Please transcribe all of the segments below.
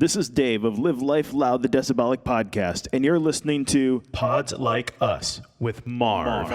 This is Dave of Live Life Loud, the Decibelic podcast, and you're listening to Pods Like Us with Marv.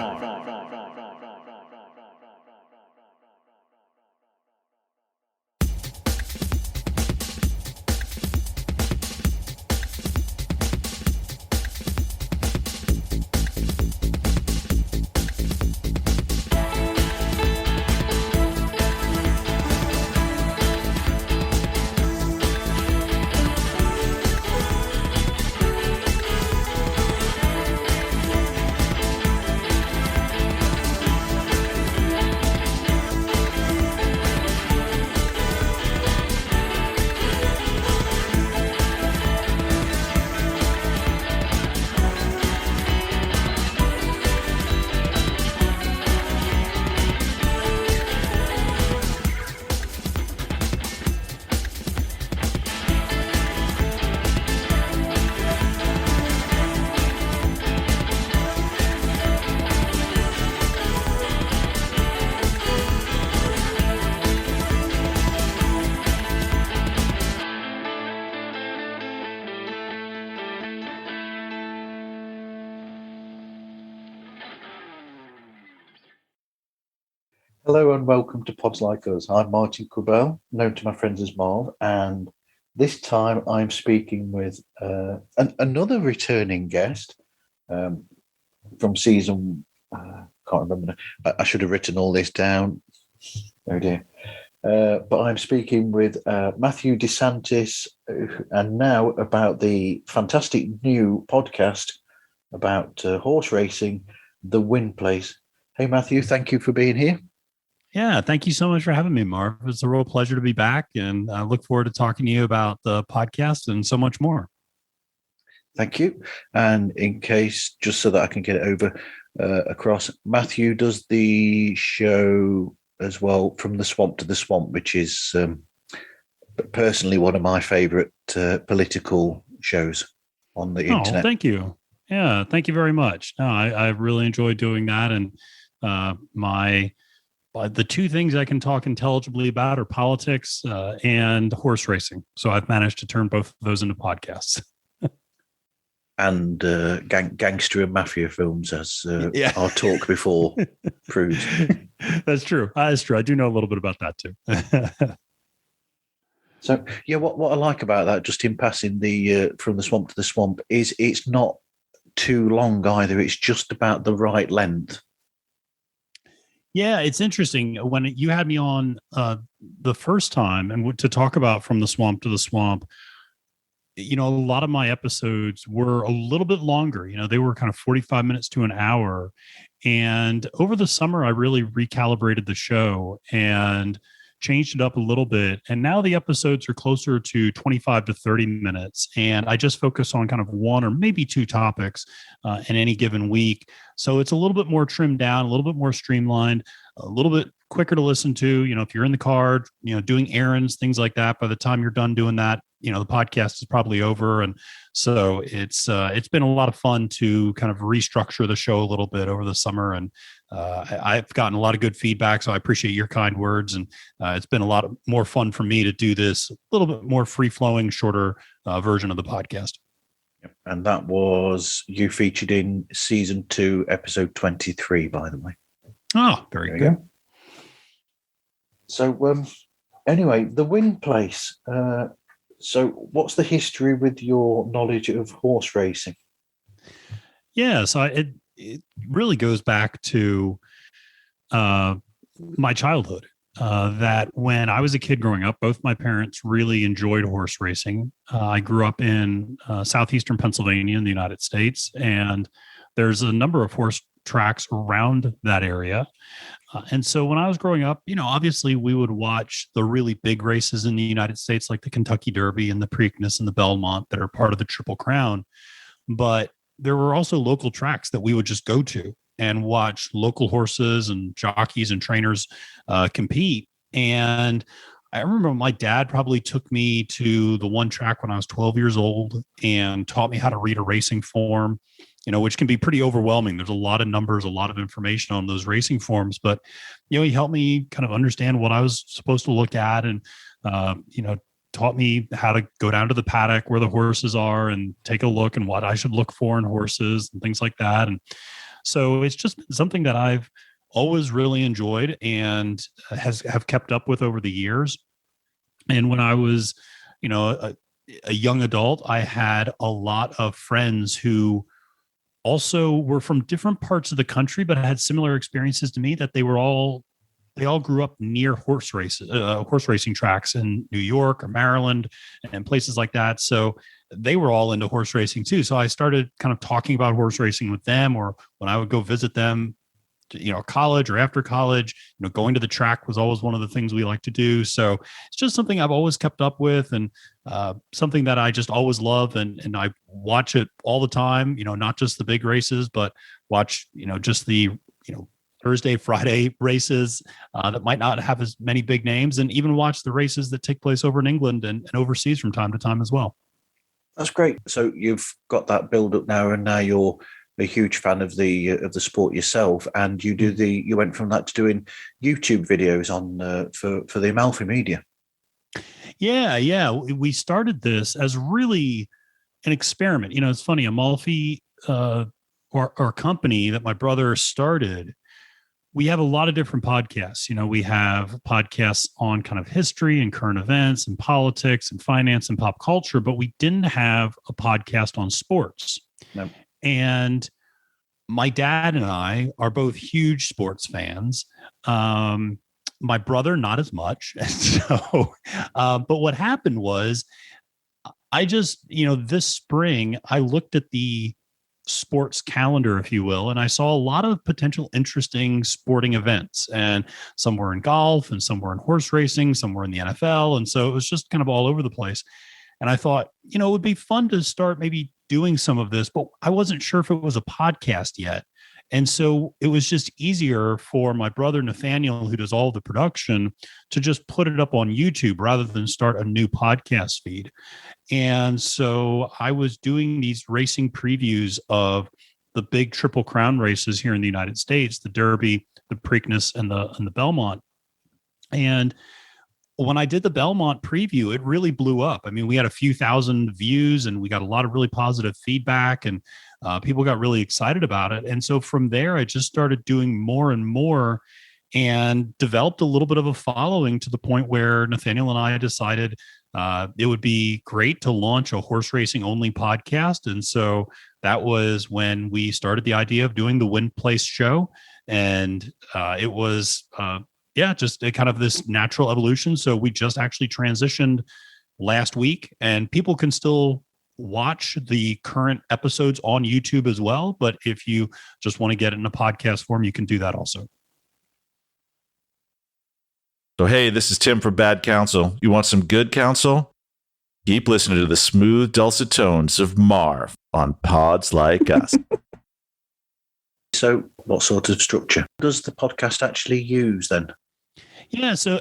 Hello and welcome to Pods Like Us. I'm Martin Quibell, known to my friends as Marv, and this time I'm speaking with another returning guest from season. Can't remember. I should have written all this down. Oh dear. But I'm speaking with Matthew DeSantis, and now about the fantastic new podcast about horse racing, The Win Place. Hey Matthew, thank you for being here. Yeah, thank you so much for having me, Marv. It's a real pleasure to be back, and I look forward to talking to you about the podcast and so much more. Thank you. And in case, just so that I can get it over across, Matthew does the show as well, From the Swamp to the Swamp, which is personally one of my favorite political shows on the internet. Thank you. Yeah, thank you very much. No, I really enjoy doing that, and the two things I can talk intelligibly about are politics and horse racing. So I've managed to turn both of those into podcasts. And gangster and mafia films, as our talk before proves. That's true. That's true. I do know a little bit about that too. So, yeah, what I like about that, just in passing the From the Swamp to the Swamp, is it's not too long either. It's just about the right length. Yeah, it's interesting. When you had me on the first time and to talk about From the Swamp to the Swamp, a lot of my episodes were a little bit longer. They were kind of 45 minutes to an hour. And over the summer, I really recalibrated the show and changed it up a little bit. And now the episodes are closer to 25 to 30 minutes. And I just focus on kind of one or maybe two topics in any given week. So it's a little bit more trimmed down, a little bit more streamlined, a little bit quicker to listen to. If you're in the car, doing errands, things like that, by the time you're done doing that, the podcast is probably over. And so it's been a lot of fun to kind of restructure the show a little bit over the summer. And I've gotten a lot of good feedback, so I appreciate your kind words. And it's been a lot more fun for me to do this a little bit more free-flowing, shorter version of the podcast. And that was you featured in season 2, episode 23, by the way. Oh, very good. So anyway, The Win Place. So what's the history with your knowledge of horse racing? Yeah, so it really goes back to my childhood. That when I was a kid growing up, both my parents really enjoyed horse racing. I grew up in southeastern Pennsylvania in the United States, and there's a number of horse tracks around that area. And so when I was growing up, obviously we would watch the really big races in the United States, like the Kentucky Derby and the Preakness and the Belmont that are part of the Triple Crown. But there were also local tracks that we would just go to and watch local horses and jockeys and trainers compete. And I remember my dad probably took me to the one track when I was 12 years old and taught me how to read a racing form, which can be pretty overwhelming. There's a lot of numbers, a lot of information on those racing forms, but, he helped me kind of understand what I was supposed to look at and, taught me how to go down to the paddock where the horses are and take a look and what I should look for in horses and things like that. And so it's just been something that I've always really enjoyed and have kept up with over the years. And when I was, a young adult, I had a lot of friends who also were from different parts of the country, but had similar experiences to me, that they all grew up near horse racing tracks in New York or Maryland and places like that. So they were all into horse racing too. So I started kind of talking about horse racing with them, or when I would go visit them, college or after college, going to the track was always one of the things we like to do. So it's just something I've always kept up with, and something that I just always love. And I watch it all the time, not just the big races, but watch, just the, Thursday, Friday races that might not have as many big names, and even watch the races that take place over in England and overseas from time to time as well. That's great. So you've got that build up now, and now you're a huge fan of the sport yourself, and you went from that to doing YouTube videos on for the Amalfi Media. Yeah. We started this as really an experiment. It's funny, Amalfi, our company that my brother started, we have a lot of different podcasts. We have podcasts on kind of history and current events and politics and finance and pop culture, but we didn't have a podcast on sports. No. And my dad and I are both huge sports fans. My brother, not as much. So, but what happened was I just, this spring, I looked at the sports calendar, if you will, and I saw a lot of potential interesting sporting events, and some were in golf and some were in horse racing, some were in the NFL. And so it was just kind of all over the place. And I thought, it would be fun to start maybe doing some of this, but I wasn't sure if it was a podcast yet. And so it was just easier for my brother, Nathaniel, who does all the production, to just put it up on YouTube rather than start a new podcast feed. And so I was doing these racing previews of the big Triple Crown races here in the United States, the Derby, the Preakness, and the Belmont. And when I did the Belmont preview, it really blew up. I mean, we had a few thousand views, and we got a lot of really positive feedback, and people got really excited about it. And so from there, I just started doing more and more, and developed a little bit of a following, to the point where Nathaniel and I decided it would be great to launch a horse racing only podcast. And so that was when we started the idea of doing the Win Place show. And it was, just a kind of this natural evolution. So we just actually transitioned last week, and people can still watch the current episodes on YouTube as well. But if you just want to get it in a podcast form, you can do that also. So, hey, this is Tim from Bad Counsel. You want some good counsel? Keep listening to the smooth, dulcet tones of Marv on Pods Like Us. So what sort of structure does the podcast actually use then? So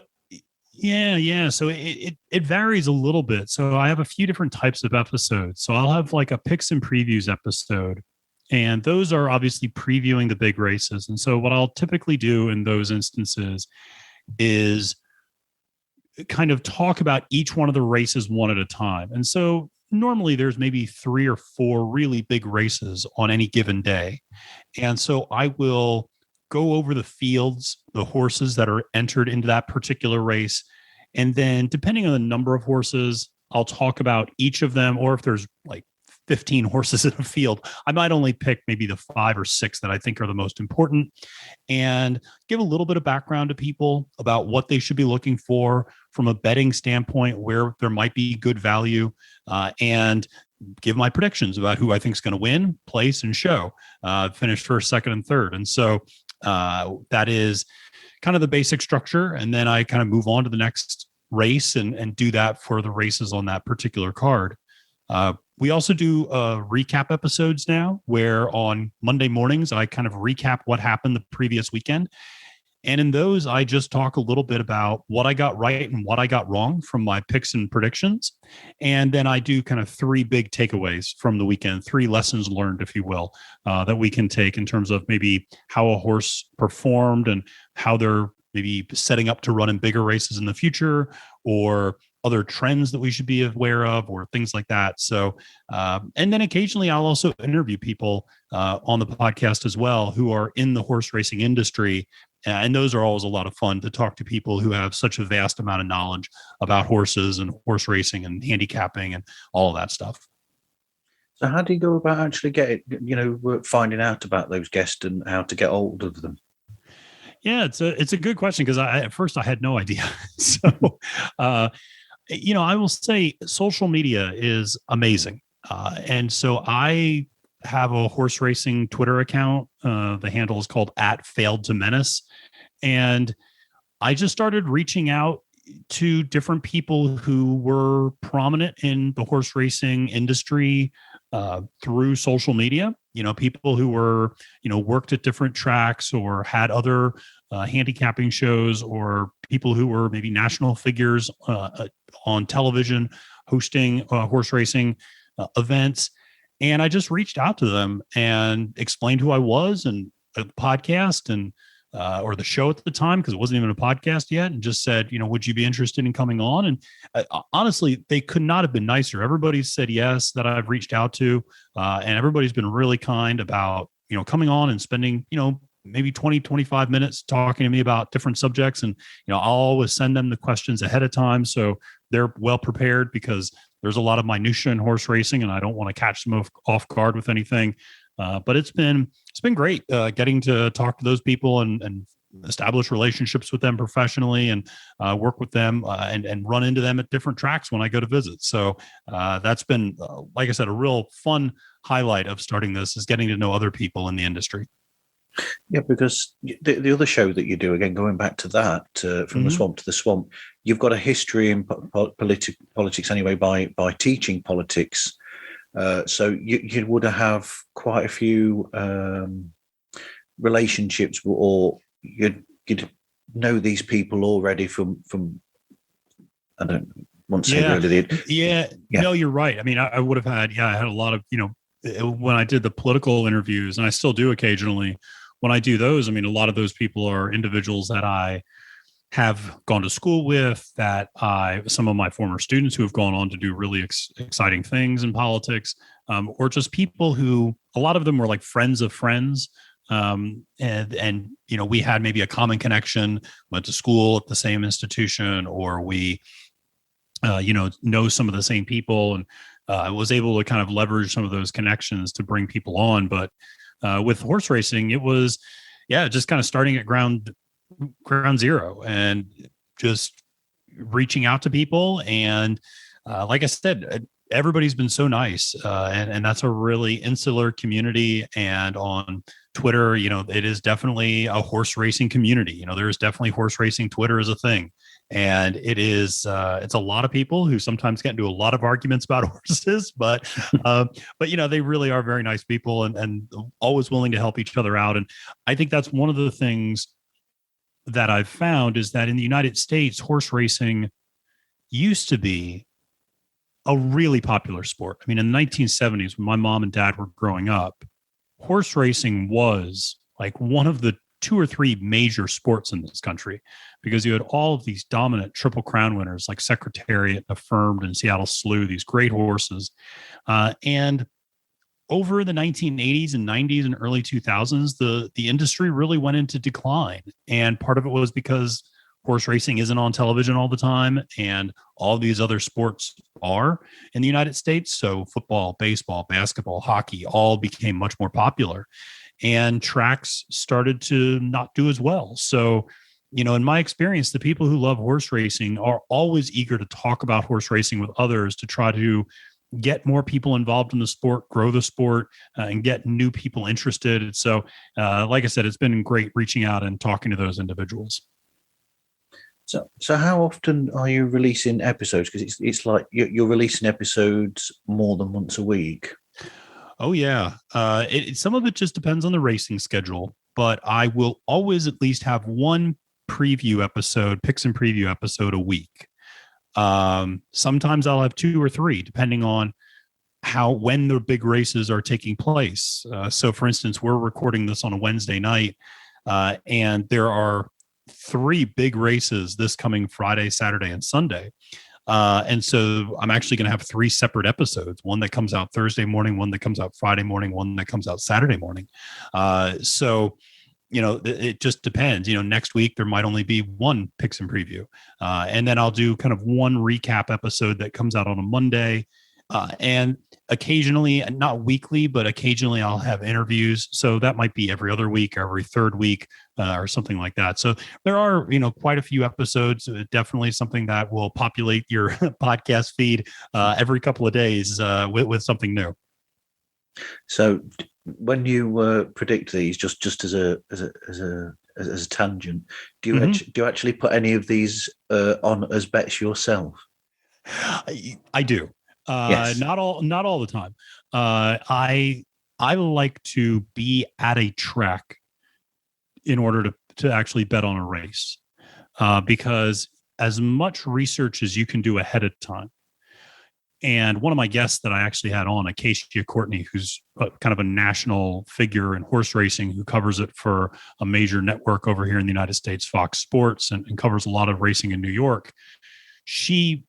it varies a little bit. So I have a few different types of episodes. So I'll have like a picks and previews episode, and those are obviously previewing the big races. And so what I'll typically do in those instances is kind of talk about each one of the races one at a time. And so normally there's maybe 3 or 4 really big races on any given day. And so I will go over the fields, the horses that are entered into that particular race. And then depending on the number of horses, I'll talk about each of them. Or if there's like 15 horses in a field, I might only pick maybe the 5 or 6 that I think are the most important, and give a little bit of background to people about what they should be looking for from a betting standpoint, where there might be good value, and give my predictions about who I think is going to win, place, and show, finish first, second, and third. And so that is kind of the basic structure. And then I kind of move on to the next race and do that for the races on that particular card. We also do recap episodes now, where on Monday mornings, I kind of recap what happened the previous weekend. And in those, I just talk a little bit about what I got right and what I got wrong from my picks and predictions. And then I do kind of 3 big takeaways from the weekend, 3 lessons learned, if you will, that we can take in terms of maybe how a horse performed and how they're maybe setting up to run in bigger races in the future, or other trends that we should be aware of or things like that. So, and then occasionally I'll also interview people on the podcast as well who are in the horse racing industry. And those are always a lot of fun to talk to people who have such a vast amount of knowledge about horses and horse racing and handicapping and all of that stuff. So how do you go about actually finding out about those guests and how to get hold of them? Yeah, it's a good question because at first I had no idea. So, I will say social media is amazing. And so I have a horse racing Twitter account. The handle is called @FailedToMenace. And I just started reaching out to different people who were prominent in the horse racing industry through social media. People who were, worked at different tracks or had other handicapping shows, or people who were maybe national figures on television hosting horse racing events. And I just reached out to them and explained who I was and the podcast and or the show at the time, because it wasn't even a podcast yet, and just said, would you be interested in coming on? And honestly, they could not have been nicer. Everybody said yes that I've reached out to, and everybody's been really kind about, coming on and spending, maybe 20, 25 minutes talking to me about different subjects. And, I'll always send them the questions ahead of time, so they're well prepared, because there's a lot of minutia in horse racing and I don't want to catch them off guard with anything. But it's been great getting to talk to those people and establish relationships with them professionally, and work with them and run into them at different tracks when I go to visit. So that's been, like I said, a real fun highlight of starting this, is getting to know other people in the industry. Yeah, because the other show that you do, again, going back to that, from the swamp to the swamp, you've got a history in politics anyway by teaching politics. So you would have quite a few relationships, or you'd know these people already from I don't want to say really. Yeah. No, you're right. I mean, I would have had, I had a lot of, when I did the political interviews, and I still do occasionally, when I do those, I mean, a lot of those people are individuals that I have gone to school with, that some of my former students who have gone on to do really exciting things in politics, or just people who, a lot of them were like friends of friends. And we had maybe a common connection, went to school at the same institution, or we, know some of the same people, and I was able to kind of leverage some of those connections to bring people on. But with horse racing, it was, just kind of starting at ground zero and just reaching out to people. And like I said, everybody's been so nice, and that's a really insular community. And on Twitter, it is definitely a horse racing community. There's definitely horse racing Twitter is a thing. And it is, it's a lot of people who sometimes get into a lot of arguments about horses, but they really are very nice people, and always willing to help each other out. And I think that's one of the things that I've found, is that in the United States, horse racing used to be a really popular sport. I mean, in the 1970s, when my mom and dad were growing up, horse racing was like one of the 2 or 3 major sports in this country, because you had all of these dominant Triple Crown winners like Secretariat, Affirmed, and Seattle Slew, these great horses. And over the 1980s and 90s and early 2000s, the industry really went into decline. And part of it was because horse racing isn't on television all the time, and all these other sports are in the United States. So football, baseball, basketball, hockey all became much more popular, and tracks started to not do as well. So, in my experience, the people who love horse racing are always eager to talk about horse racing with others, to try to get more people involved in the sport, grow the sport, and get new people interested. So, like I said, it's been great reaching out and talking to those individuals. So how often are you releasing episodes? Because it's like you're releasing episodes more than once a week. Oh, yeah. Some of it just depends on the racing schedule, but I will always at least have one preview episode, picks and preview episode a week. Sometimes I'll have 2 or 3, depending on when the big races are taking place. So, for instance, we're recording this on a Wednesday night, and there are 3 big races this coming Friday, Saturday, and Sunday. And so I'm actually going to have 3 separate episodes, one that comes out Thursday morning, one that comes out Friday morning, one that comes out Saturday morning. So it just depends. Next week there might only be one picks and preview. And then I'll do kind of one recap episode that comes out on a Monday. And occasionally, not weekly, but occasionally I'll have interviews. So that might be every other week, every third week, or something like that. So there are, quite a few episodes. Definitely something that will populate your podcast feed every couple of days with something new. So when you predict these, just as a tangent, do you actually put any of these on as bets yourself? I do. Yes. Not all the time. I like to be at a track in order to actually bet on a race, because as much research as you can do ahead of time. And one of my guests that I actually had on, Acacia Courtney, who's kind of a national figure in horse racing, who covers it for a major network over here in the United States, Fox Sports, and covers a lot of racing in New York. She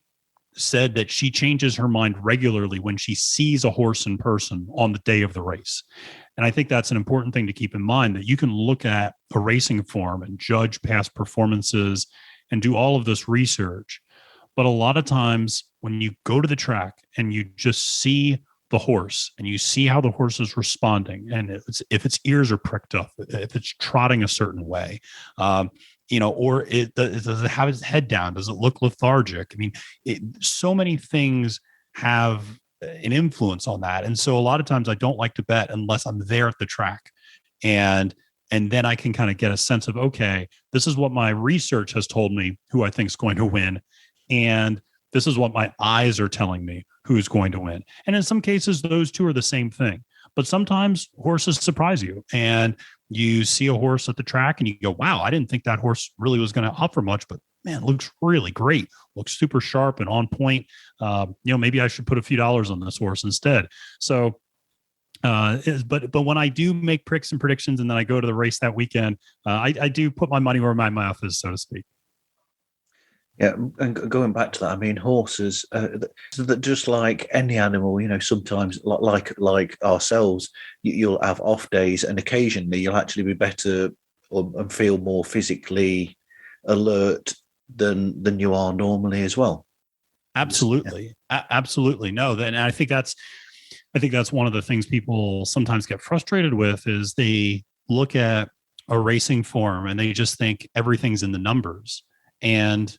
said that she changes her mind regularly when she sees a horse in person on the day of the race. And I think that's an important thing to keep in mind, that you can look at a racing form and judge past performances and do all of this research. But a lot of times when you go to the track and you just see the horse and you see how the horse is responding, and if its ears are pricked up, if it's trotting a certain way, or does it have its head down? Does it look lethargic? I mean, so many things have an influence on that. And so a lot of times I don't like to bet unless I'm there at the track. And then I can kind of get a sense of, okay, this is what my research has told me who I think is going to win. And this is what my eyes are telling me who's going to win. And in some cases, those two are the same thing. But sometimes horses surprise you, and you see a horse at the track and you go, wow, I didn't think that horse really was going to offer much, but man, looks really great. Looks super sharp and on point. Maybe I should put a few dollars on this horse instead. So, but when I do make picks and predictions and then I go to the race that weekend, I do put my money where my mouth is, so to speak. Yeah, and going back to that, I mean, horses, that just like any animal, sometimes like ourselves, you'll have off days, and occasionally you'll actually be better and feel more physically alert than you are normally as well. Absolutely, absolutely. No, then I think that's one of the things people sometimes get frustrated with, is they look at a racing form and they just think everything's in the numbers, and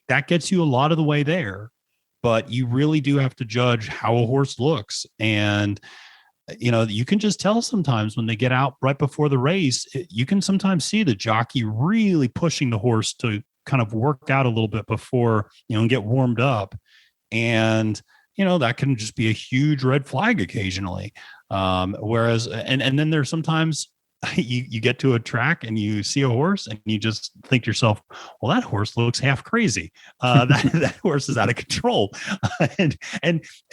that gets you a lot of the way there, but you really do have to judge how a horse looks. And, you can just tell sometimes when they get out right before the race, you can sometimes see the jockey really pushing the horse to kind of work out a little bit before, and get warmed up. And, that can just be a huge red flag occasionally. Whereas, and then there's sometimes you get to a track and you see a horse and you just think to yourself, well, that horse looks half crazy. That horse is out of control. And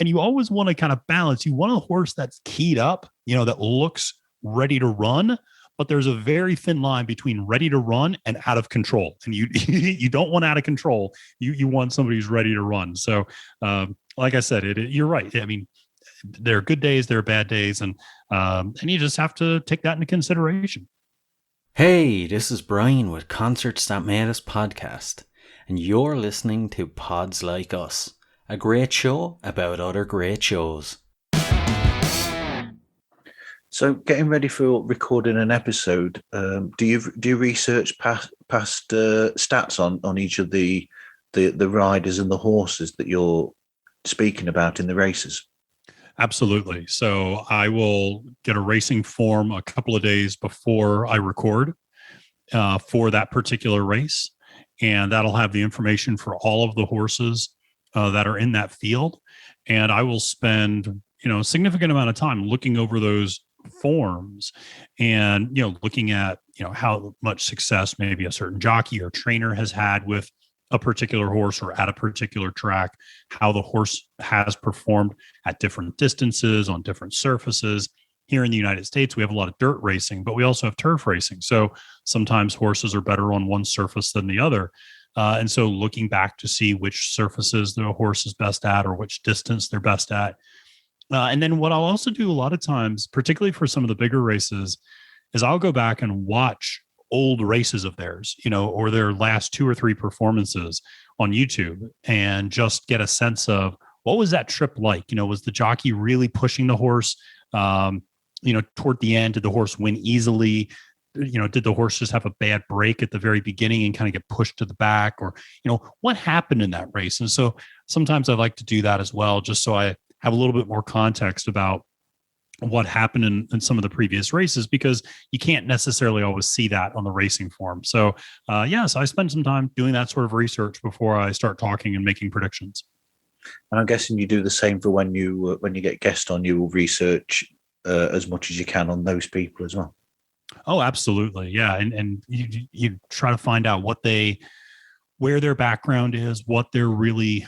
you always want to kind of balance. You want a horse that's keyed up, that looks ready to run, but there's a very thin line between ready to run and out of control. And you don't want out of control. You want somebody who's ready to run. So, like I said, you're right. I mean, there are good days, there are bad days, and you just have to take that into consideration. Hey, this is Brian with Concerts That Made Us podcast, and you're listening to Pods Like Us, a great show about other great shows. So, getting ready for recording an episode, do you research past stats on each of the riders and the horses that you're speaking about in the races? Absolutely. So I will get a racing form a couple of days before I record for that particular race. And that'll have the information for all of the horses that are in that field. And I will spend, a significant amount of time looking over those forms and, looking at, how much success maybe a certain jockey or trainer has had with a particular horse or at a particular track, how the horse has performed at different distances on different surfaces. Here in the United States, we have a lot of dirt racing, but we also have turf racing. So sometimes horses are better on one surface than the other. And so looking back to see which surfaces the horse is best at or which distance they're best at. And then what I'll also do a lot of times, particularly for some of the bigger races, is I'll go back and watch old races of theirs, or their last 2 or 3 performances on YouTube, and just get a sense of what was that trip like? Was the jockey really pushing the horse? Toward the end, did the horse win easily? Did the horse just have a bad break at the very beginning and kind of get pushed to the back? Or, what happened in that race? And so sometimes I like to do that as well, just so I have a little bit more context about what happened in some of the previous races, because you can't necessarily always see that on the racing form. So, so I spend some time doing that sort of research before I start talking and making predictions. And I'm guessing you do the same for when you get guests on, you will research as much as you can on those people as well. Oh, absolutely. Yeah. And you try to find out where their background is, what they're really,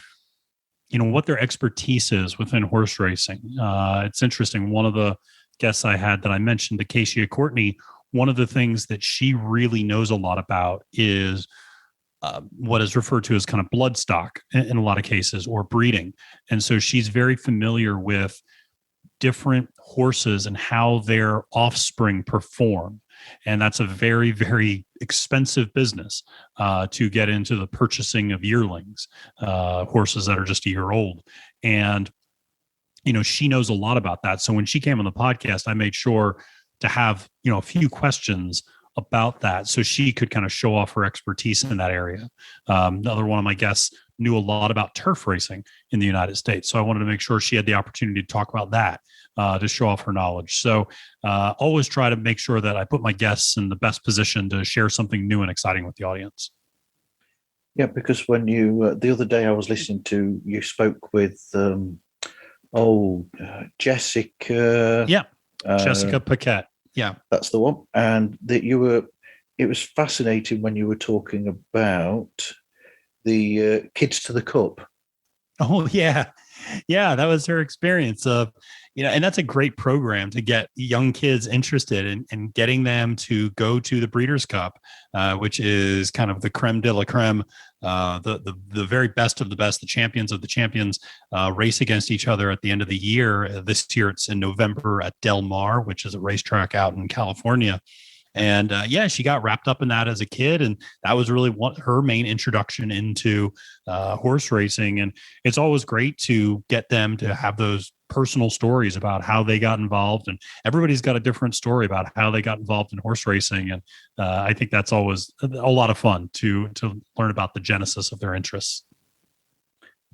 what their expertise is within horse racing. It's interesting. One of the guests I had that I mentioned, Acacia Courtney, one of the things that she really knows a lot about is what is referred to as kind of bloodstock in a lot of cases, or breeding. And so she's very familiar with different horses and how their offspring perform. And that's a very, very expensive business to get into the purchasing of yearlings, horses that are just a year old. And, she knows a lot about that. So when she came on the podcast, I made sure to have, a few questions about that so she could kind of show off her expertise in that area. Another one of my guests knew a lot about turf racing in the United States. So I wanted to make sure she had the opportunity to talk about that, to show off her knowledge. So always try to make sure that I put my guests in the best position to share something new and exciting with the audience. Yeah, because when you, the other day I was listening to, you spoke with, Jessica. Yeah, Jessica Paquette. Yeah, that's the one. And that it was fascinating when you were talking about the Kids to the Cup. Oh, yeah. Yeah, that was her experience of, and that's a great program to get young kids interested in getting them to go to the Breeders' Cup, which is kind of the creme de la creme, the very best of the best, the champions of the champions race against each other at the end of the year. This year it's in November at Del Mar, which is a racetrack out in California. And she got wrapped up in that as a kid, and that was really her main introduction into horse racing. And it's always great to get them to have those personal stories about how they got involved, and everybody's got a different story about how they got involved in horse racing. And I think that's always a lot of fun to learn about the genesis of their interests.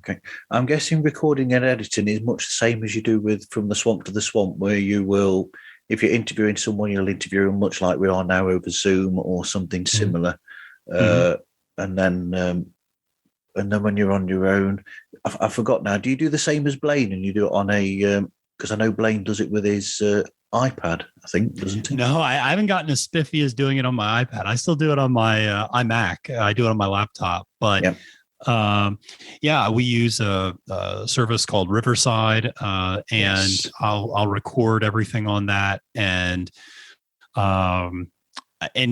Okay. I'm guessing recording and editing is much the same as you do with From the Swamp to the Swamp, where you will, if you're interviewing someone, you'll interview them much like we are now over Zoom or something similar. And then when you're on your own, I forgot now, do you do the same as Blaine and you do it on a, because I know Blaine does it with his iPad, I think, doesn't he? No, I haven't gotten as spiffy as doing it on my iPad. I still do it on my iMac. I do it on my laptop, but we use a service called Riverside, and yes. I'll record everything on that. And when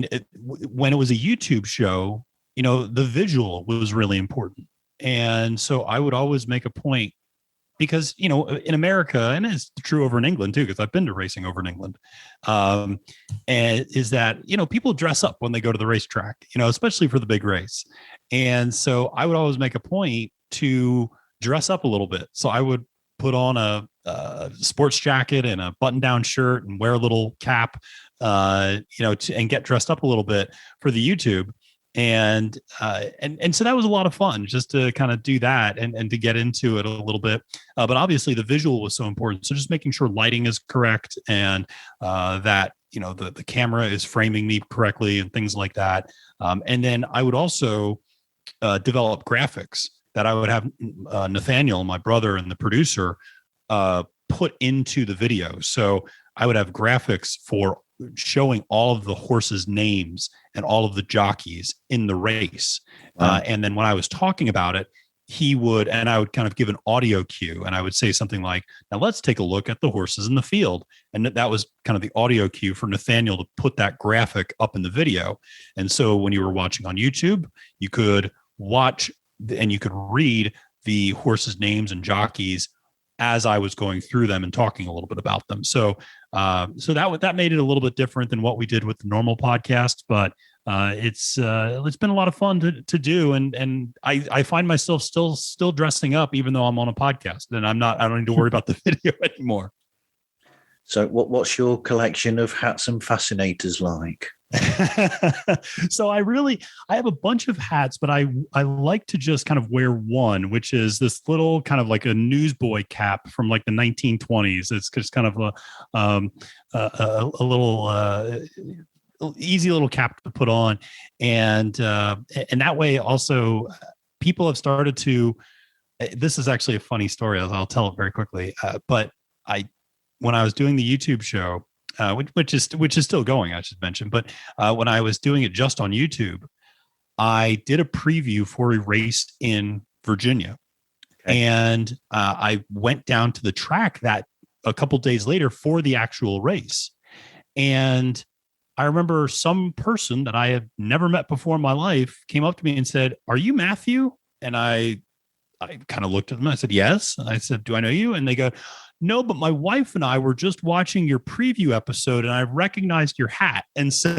it was a YouTube show, the visual was really important. And so I would always make a point, because, in America, and it's true over in England too, because I've been to racing over in England, and is that, people dress up when they go to the racetrack, especially for the big race. And so I would always make a point to dress up a little bit. So I would put on a sports jacket and a button-down shirt and wear a little cap, and get dressed up a little bit for the YouTube. And so that was a lot of fun just to kind of do that and to get into it a little bit. But obviously the visual was so important. So just making sure lighting is correct, and that, the camera is framing me correctly and things like that. And then I would also develop graphics that I would have Nathaniel, my brother and the producer, put into the video. So I would have graphics for showing all of the horses' names and all of the jockeys in the race. And then when I was talking about it, I would kind of give an audio cue, and I would say something like, now let's take a look at the horses in the field. And that was kind of the audio cue for Nathaniel to put that graphic up in the video. And so when you were watching on YouTube, you could watch and you could read the horses' names and jockeys as I was going through them and talking a little bit about them. So that made it a little bit different than what we did with the normal podcast, but it's been a lot of fun to do. And I find myself still dressing up, even though I'm on a podcast, and I don't need to worry about the video anymore. So what's your collection of hats and fascinators like? So I have a bunch of hats, but I like to just kind of wear one, which is this little kind of like a newsboy cap from like the 1920s. It's just kind of a little easy little cap to put on, and that way also people have started to. This is actually a funny story. I'll tell it very quickly. But when I was doing the YouTube show. Which is still going, I should mention. But when I was doing it just on YouTube, I did a preview for a race in Virginia, and I went down to the track that a couple days later for the actual race. And I remember some person that I had never met before in my life came up to me and said, "Are you Matthew?" And I kind of looked at them. I said, "Yes." And I said, "Do I know you?" And they go, "No, but my wife and I were just watching your preview episode and I recognized your hat." And so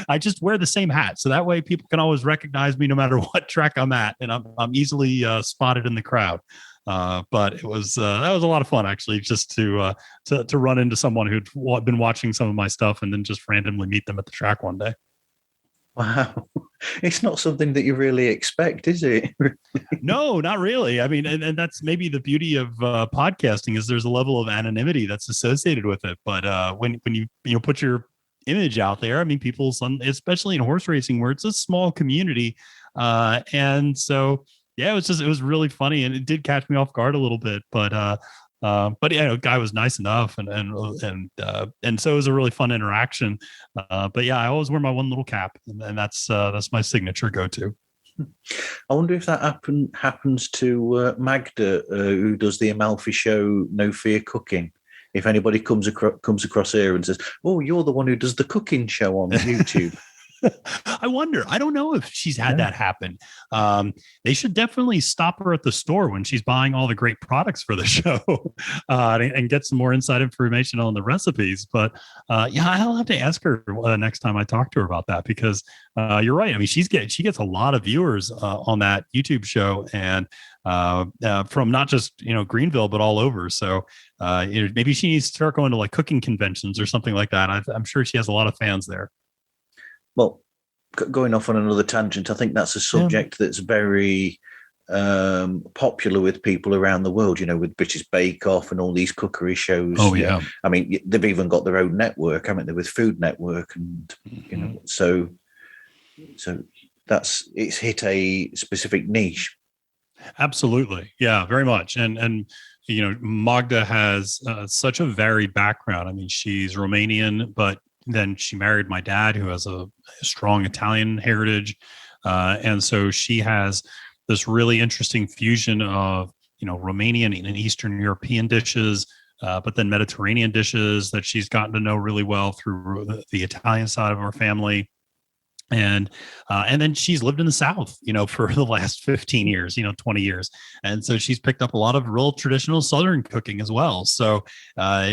I just wear the same hat. So that way people can always recognize me no matter what track I'm at. And I'm easily spotted in the crowd. But it was that was a lot of fun, actually, just to run into someone who'd been watching some of my stuff and then just randomly meet them at the track one day. Wow. It's not something that you really expect, is it? No, not really. I mean, and that's maybe the beauty of podcasting is there's a level of anonymity that's associated with it. But when you put your image out there, I mean, people, especially in horse racing where it's a small community. And so, yeah, it was really funny, and it did catch me off guard a little bit, but yeah, the guy was nice enough, and so it was a really fun interaction. But yeah, I always wear my one little cap, and that's my signature go-to. I wonder if that happens to Magda, who does the Amalfi show No Fear Cooking. If anybody comes across here and says, "Oh, you're the one who does the cooking show on YouTube." I wonder. I don't know if she's had that happen. They should definitely stop her at the store when she's buying all the great products for the show and get some more inside information on the recipes. But yeah, I'll have to ask her next time I talk to her about that, because you're right. I mean, she gets a lot of viewers on that YouTube show, and from not just Greenville but all over. So maybe she needs to start going to like cooking conventions or something like that. I'm sure she has a lot of fans there. Well, going off on another tangent, I think that's a subject that's very popular with people around the world, with British Bake Off and all these cookery shows. Oh, yeah. I mean, they've even got their own network, haven't they, with Food Network. And, so it's hit a specific niche. Absolutely. Yeah, very much. And Magda has such a varied background. I mean, she's Romanian, but then she married my dad, who has a strong Italian heritage. And so she has this really interesting fusion of, Romanian and Eastern European dishes, but then Mediterranean dishes that she's gotten to know really well through the Italian side of our family. And then she's lived in the South, for the last 15 years, 20 years. And so she's picked up a lot of real traditional Southern cooking as well. So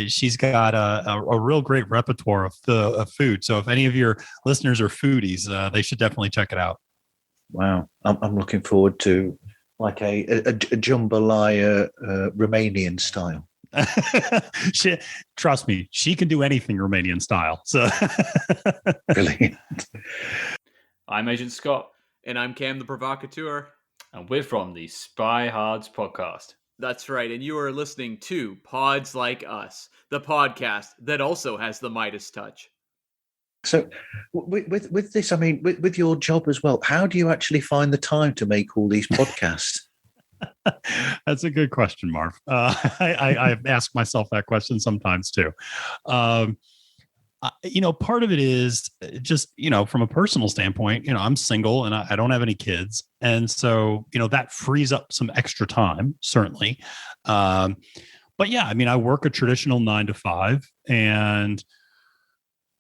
she's got a real great repertoire of food. So if any of your listeners are foodies, they should definitely check it out. Wow. I'm looking forward to like a jambalaya Romanian style. Trust me, she can do anything Romanian style. So Brilliant. I'm Agent Scott. And I'm Cam the Provocateur. And we're from the Spy Hards podcast. That's right. And you are listening to Pods Like Us, the podcast that also has the Midas touch. So with this, I mean, with your job as well, how do you actually find the time to make all these podcasts? That's a good question, Marv. I ask myself that question sometimes too. Part of it is just, from a personal standpoint, I'm single and I don't have any kids. And so, that frees up some extra time, certainly. But yeah, I mean, I work a traditional 9 to 5, and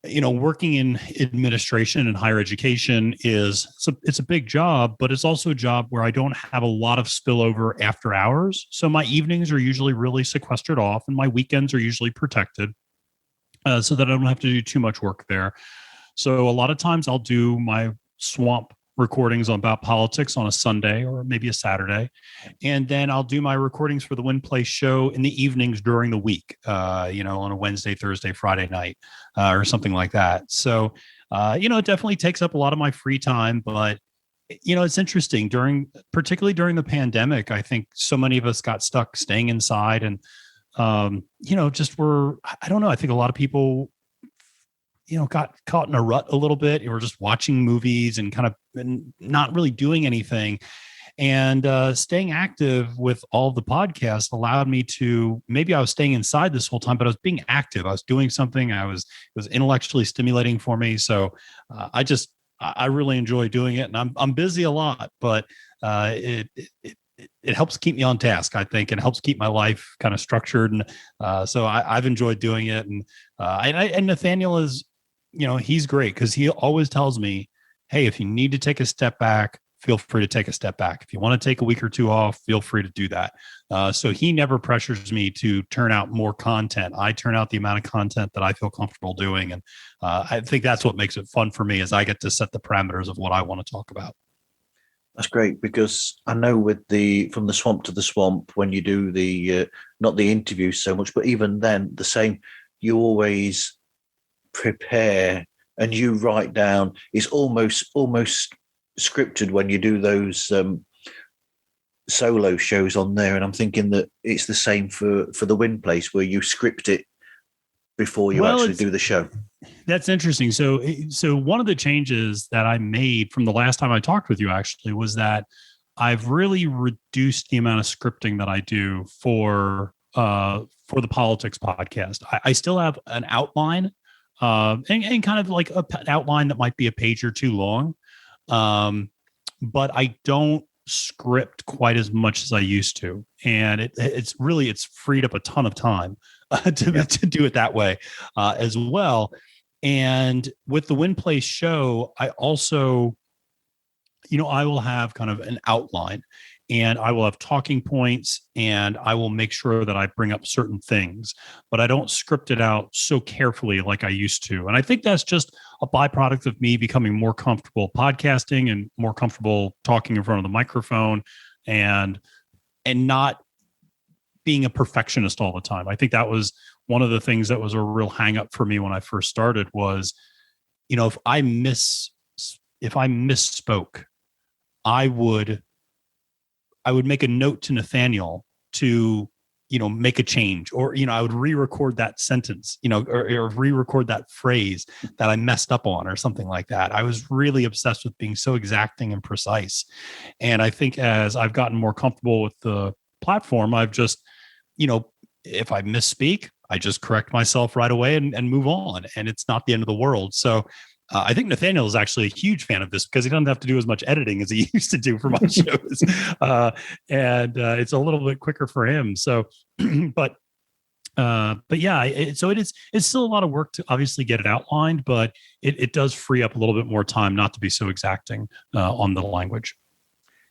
working in administration and higher education it's a big job, but it's also a job where I don't have a lot of spillover after hours. So my evenings are usually really sequestered off, and my weekends are usually protected, so that I don't have to do too much work there. So a lot of times I'll do my swamp recordings about politics on a Sunday or maybe a Saturday. And then I'll do my recordings for the Win Play show in the evenings during the week, on a Wednesday, Thursday, Friday night, or something like that. So, it definitely takes up a lot of my free time, but it's interesting particularly during the pandemic. I think so many of us got stuck staying inside and, I don't know. I think a lot of people got caught in a rut a little bit. We're just watching movies and kind of not really doing anything. And staying active with all the podcasts allowed me to, maybe I was staying inside this whole time, but I was being active. I was doing something. It was intellectually stimulating for me. So I really enjoy doing it, and I'm busy a lot, but it helps keep me on task, I think, and helps keep my life kind of structured. And so I've enjoyed doing it. And Nathaniel is, he's great, because he always tells me, hey, if you need to take a step back, feel free to take a step back. If you want to take a week or two off, feel free to do that. So he never pressures me to turn out more content. I turn out the amount of content that I feel comfortable doing. And I think that's what makes it fun for me, is I get to set the parameters of what I want to talk about. That's great, because I know with From the Swamp to the Swamp, when you do the not the interviews so much, but even then the same, you always prepare and you write down. It's almost scripted when you do those solo shows on there, and I'm thinking that it's the same for the Win Place, where you script it before you actually do the show. That's interesting. So one of the changes that I made from the last time I talked with you actually was that I've really reduced the amount of scripting that I do for the politics podcast. I still have an outline, and kind of like an outline that might be a page or two long, but I don't script quite as much as I used to, and it's freed up a ton of time to do it that way as well. And with the Win Place show, I also, I will have kind of an outline, and I will have talking points, and I will make sure that I bring up certain things, but I don't script it out so carefully like I used to. And I think that's just a byproduct of me becoming more comfortable podcasting and more comfortable talking in front of the microphone, and not being a perfectionist all the time. I think that was one of the things that was a real hang up for me when I first started was, if I misspoke, I would make a note to Nathaniel to, make a change, or, I would re-record that sentence, or re-record that phrase that I messed up on or something like that. I was really obsessed with being so exacting and precise. And I think as I've gotten more comfortable with the platform, I've just, if I misspeak, I just correct myself right away and move on. And it's not the end of the world. So I think Nathaniel is actually a huge fan of this, because he doesn't have to do as much editing as he used to do for my shows. And it's a little bit quicker for him. So, but yeah, it's still a lot of work to obviously get it outlined, but it does free up a little bit more time not to be so exacting on the language.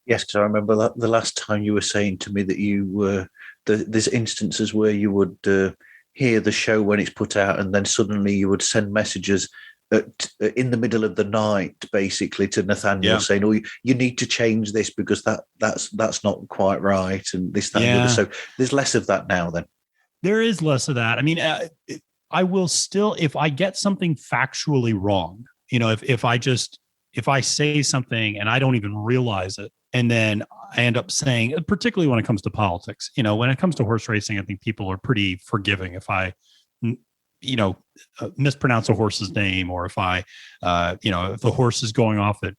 Yes, because I remember the last time you were saying to me that you were, there's instances where you would hear the show when it's put out, and then suddenly you would send messages in the middle of the night, basically, to Nathaniel saying, "Oh, you need to change this because that's not quite right," and this, that, and the other. So there's less of that now. Then there is less of that. I mean, I will still, if I get something factually wrong, if I say something and I don't even realize it, and then I end up saying, particularly when it comes to politics, when it comes to horse racing, I think people are pretty forgiving if I, mispronounce a horse's name, or if I, if the horse is going off at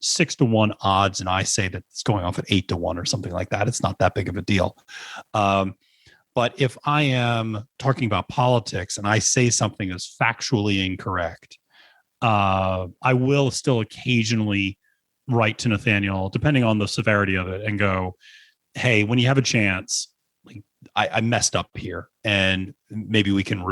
6-1 odds and I say that it's going off at 8-1 or something like that, it's not that big of a deal. But if I am talking about politics and I say something that's factually incorrect, I will still occasionally write to Nathaniel, depending on the severity of it, and go, "Hey, when you have a chance, I messed up here, and maybe we can,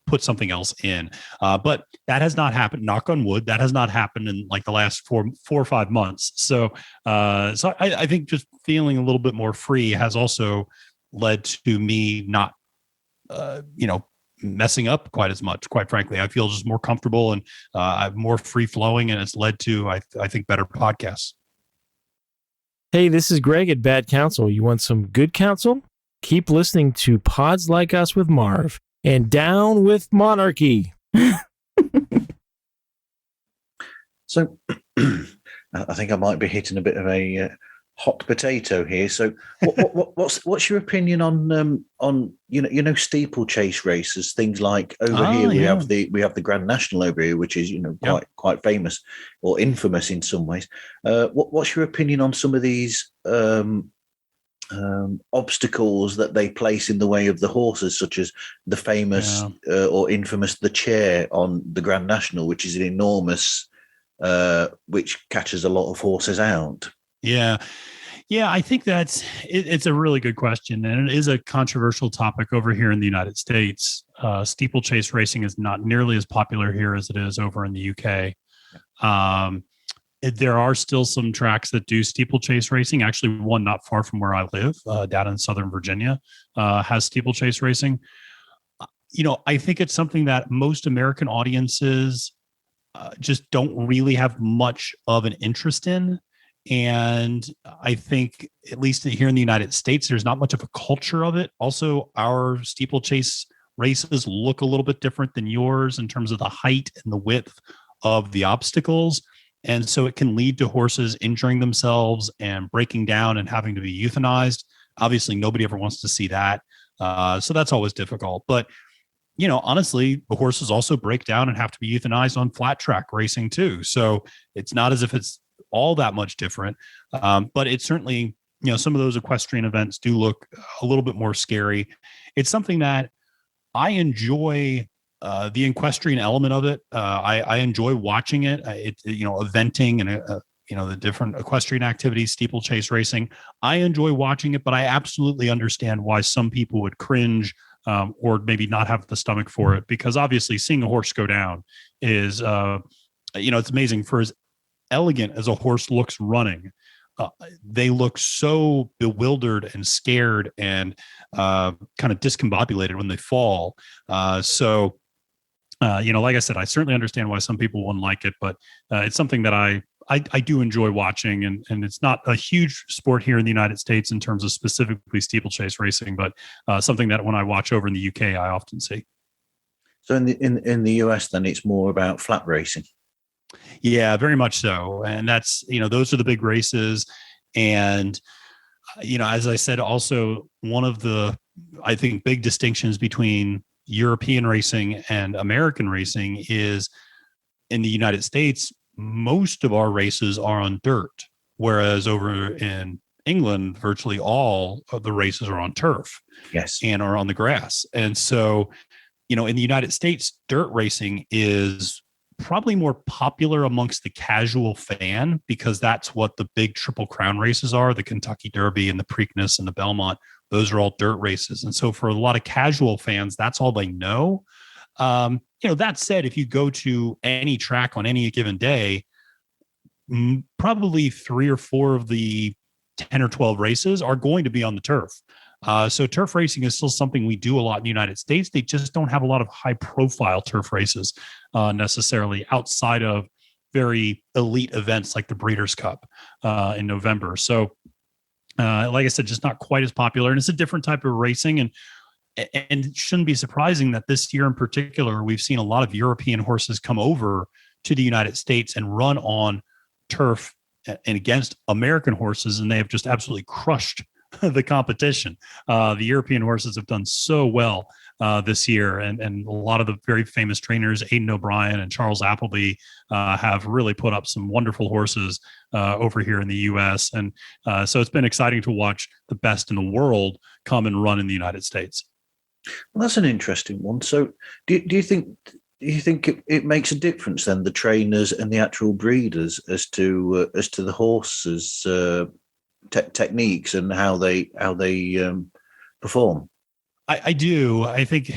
put something else in. But that has not happened. Knock on wood. That has not happened in like the last 4 or 5 months. So I think just feeling a little bit more free has also led to me not, messing up quite as much. Quite frankly, I feel just more comfortable and I'm more free flowing, and it's led to, I think, better podcasts. Hey, this is Greg at Bad Counsel. You want some good counsel? Keep listening to Pods Like Us with Marv, and down with monarchy. So I think I might be hitting a bit of a hot potato here. So what's your opinion on steeplechase races? Things like over here we have the Grand National over here, which is quite famous or infamous in some ways. What's your opinion on some of these obstacles that they place in the way of the horses, such as the famous or infamous the chair on the Grand National, which is an enormous, which catches a lot of horses out? Yeah, I think it's a really good question, and it is a controversial topic over here in the United States. Steeplechase racing is not nearly as popular here as it is over in the UK. There are still some tracks that do steeplechase racing. Actually, one not far from where I live, down in Southern Virginia, has steeplechase racing. I think it's something that most American audiences just don't really have much of an interest in. And I think, at least here in the United States, there's not much of a culture of it. Also, our steeplechase races look a little bit different than yours in terms of the height and the width of the obstacles. And so it can lead to horses injuring themselves and breaking down and having to be euthanized. Obviously, nobody ever wants to see that. So that's always difficult. But, honestly, the horses also break down and have to be euthanized on flat track racing too. So it's not as if it's all that much different. But it's certainly, some of those equestrian events do look a little bit more scary. It's something that I enjoy. The equestrian element of it, I enjoy watching it. Eventing and the different equestrian activities, steeplechase racing. I enjoy watching it, but I absolutely understand why some people would cringe or maybe not have the stomach for it, because obviously seeing a horse go down is, it's amazing. For as elegant as a horse looks running, they look so bewildered and scared and kind of discombobulated when they fall. Like I said, I certainly understand why some people wouldn't like it, but it's something that I do enjoy watching, and it's not a huge sport here in the United States in terms of specifically steeplechase racing, but something that when I watch over in the UK, I often see. So in the US, then it's more about flat racing. Yeah, very much so. And that's, those are the big races. And, as I said, also one of the, I think, big distinctions between European racing and American racing is in the United States, most of our races are on dirt, whereas over in England, virtually all of the races are on turf. Yes. And are on the grass. And so, in the United States, dirt racing is probably more popular amongst the casual fan, because that's what the big Triple Crown races are, the Kentucky Derby and the Preakness and the Belmont. Those are all dirt races. And so for a lot of casual fans, that's all they know. That said, if you go to any track on any given day, probably 3 or 4 of the 10 or 12 races are going to be on the turf. So turf racing is still something we do a lot in the United States. They just don't have a lot of high profile turf races necessarily outside of very elite events like the Breeders' Cup in November. So like I said, just not quite as popular, and it's a different type of racing. And it shouldn't be surprising that this year in particular, we've seen a lot of European horses come over to the United States and run on turf and against American horses, and they have just absolutely crushed the competition. The European horses have done so well this year, and a lot of the very famous trainers, Aidan O'Brien and Charles Appleby, have really put up some wonderful horses over here in the U.S. And so it's been exciting to watch the best in the world come and run in the United States. Well, that's an interesting one. So do you think it makes a difference then, the trainers and the actual breeders, as to the horses' techniques and how they perform? I do. I think,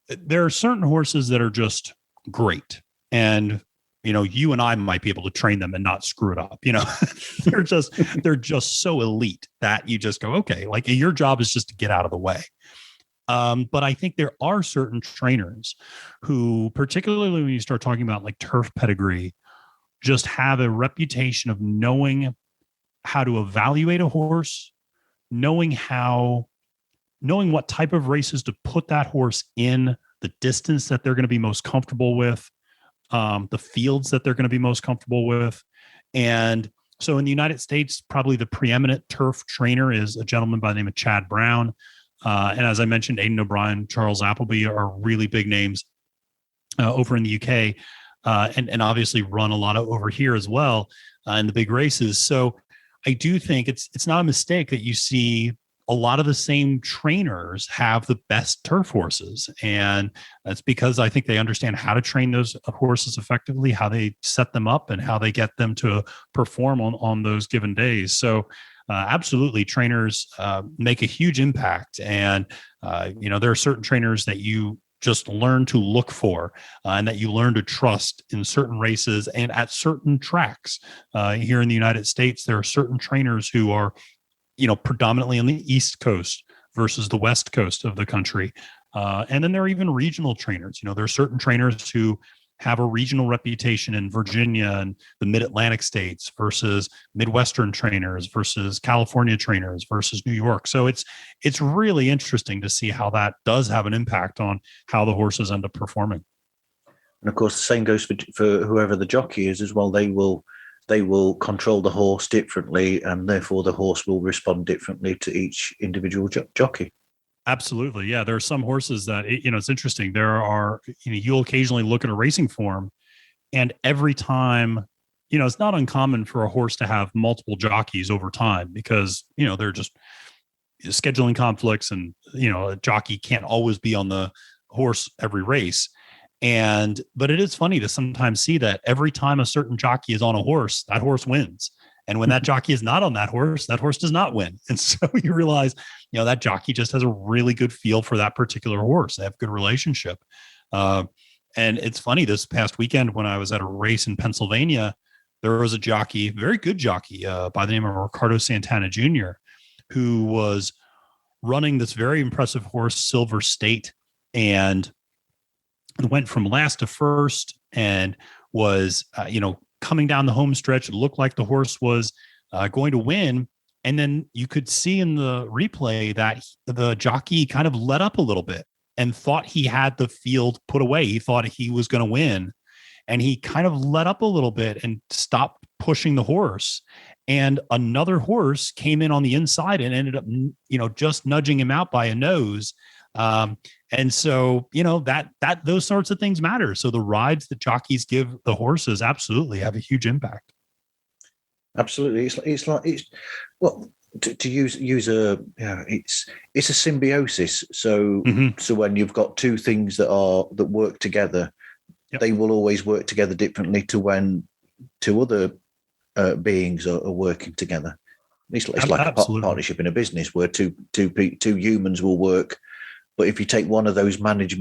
there are certain horses that are just great. And, you and I might be able to train them and not screw it up. They're just so elite that you just go, okay, like your job is just to get out of the way. But I think there are certain trainers who, particularly when you start talking about like turf pedigree, just have a reputation of knowing how to evaluate a horse, knowing what type of races to put that horse in, the distance that they're going to be most comfortable with, the fields that they're going to be most comfortable with. And so in the United States, probably the preeminent turf trainer is a gentleman by the name of Chad Brown. And as I mentioned, Aidan O'Brien, Charles Appleby are really big names over in the UK, and obviously run a lot of over here as well in the big races. So I do think it's not a mistake that you see a lot of the same trainers have the best turf horses. And that's because I think they understand how to train those horses effectively, how they set them up, and how they get them to perform on those given days. So absolutely, trainers make a huge impact. And, there are certain trainers that you just learn to look for and that you learn to trust in certain races and at certain tracks. Here in the United States, there are certain trainers who are, predominantly on the East Coast versus the West Coast of the country. And then there are even regional trainers. There are certain trainers who have a regional reputation in Virginia and the mid-Atlantic states versus Midwestern trainers versus California trainers versus New York. So it's really interesting to see how that does have an impact on how the horses end up performing. And of course, the same goes for whoever the jockey is as well. They will control the horse differently, and therefore the horse will respond differently to each individual jockey. Absolutely. Yeah. There are some horses that, it's interesting. There are, you'll occasionally look at a racing form, and every time, it's not uncommon for a horse to have multiple jockeys over time because, they're just scheduling conflicts, and, a jockey can't always be on the horse every race. But it is funny to sometimes see that every time a certain jockey is on a horse, that horse wins. And when that jockey is not on that horse does not win. And so you realize, that jockey just has a really good feel for that particular horse. They have a good relationship. And it's funny, this past weekend when I was at a race in Pennsylvania, there was a jockey, very good jockey by the name of Ricardo Santana Jr., who was running this very impressive horse, Silver State, and went from last to first and was, coming down the home stretch. It looked like the horse was going to win. And then you could see in the replay that the jockey kind of let up a little bit and thought he had the field put away. He thought he was going to win. And he kind of let up a little bit and stopped pushing the horse. And another horse came in on the inside and ended up, just nudging him out by a nose. And so, that those sorts of things matter. So the rides that jockeys give the horses absolutely have a huge impact. Absolutely. To use a, it's a symbiosis. So, So when you've got two things that work together, yep, they will always work together differently to when two other beings are working together. It's like a partnership in a business where two humans will work. But if you take one of those managers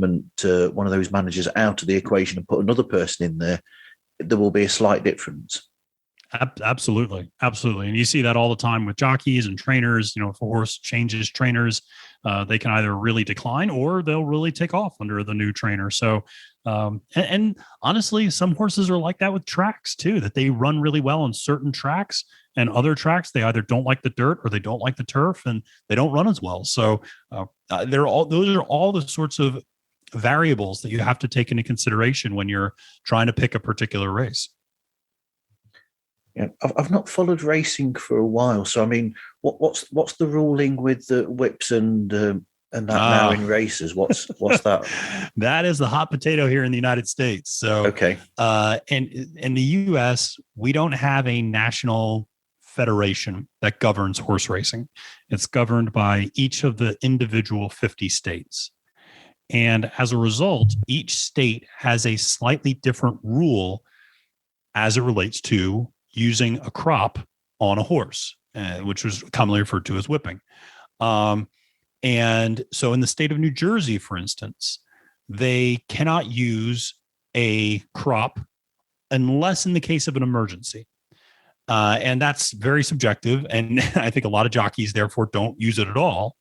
out of the equation and put another person in there, there will be a slight difference. Absolutely. And you see that all the time with jockeys and trainers. If a horse changes trainers, they can either really decline or they'll really take off under the new trainer. So, and honestly, some horses are like that with tracks too, that they run really well on certain tracks, and other tracks, they either don't like the dirt or they don't like the turf and they don't run as well. So those are all the sorts of variables that you have to take into consideration when you're trying to pick a particular race. Yeah, I've not followed racing for a while. So, I mean, what's the ruling with the whips and that now in races? What's that? That is the hot potato here in the United States. So, okay. And in the U.S., we don't have a national federation that governs horse racing. It's governed by each of the individual 50 states. And as a result, each state has a slightly different rule as it relates to using a crop on a horse, which was commonly referred to as whipping. And so in the state of New Jersey, for instance, they cannot use a crop unless in the case of an emergency. And that's very subjective. And I think a lot of jockeys, therefore, don't use it at all.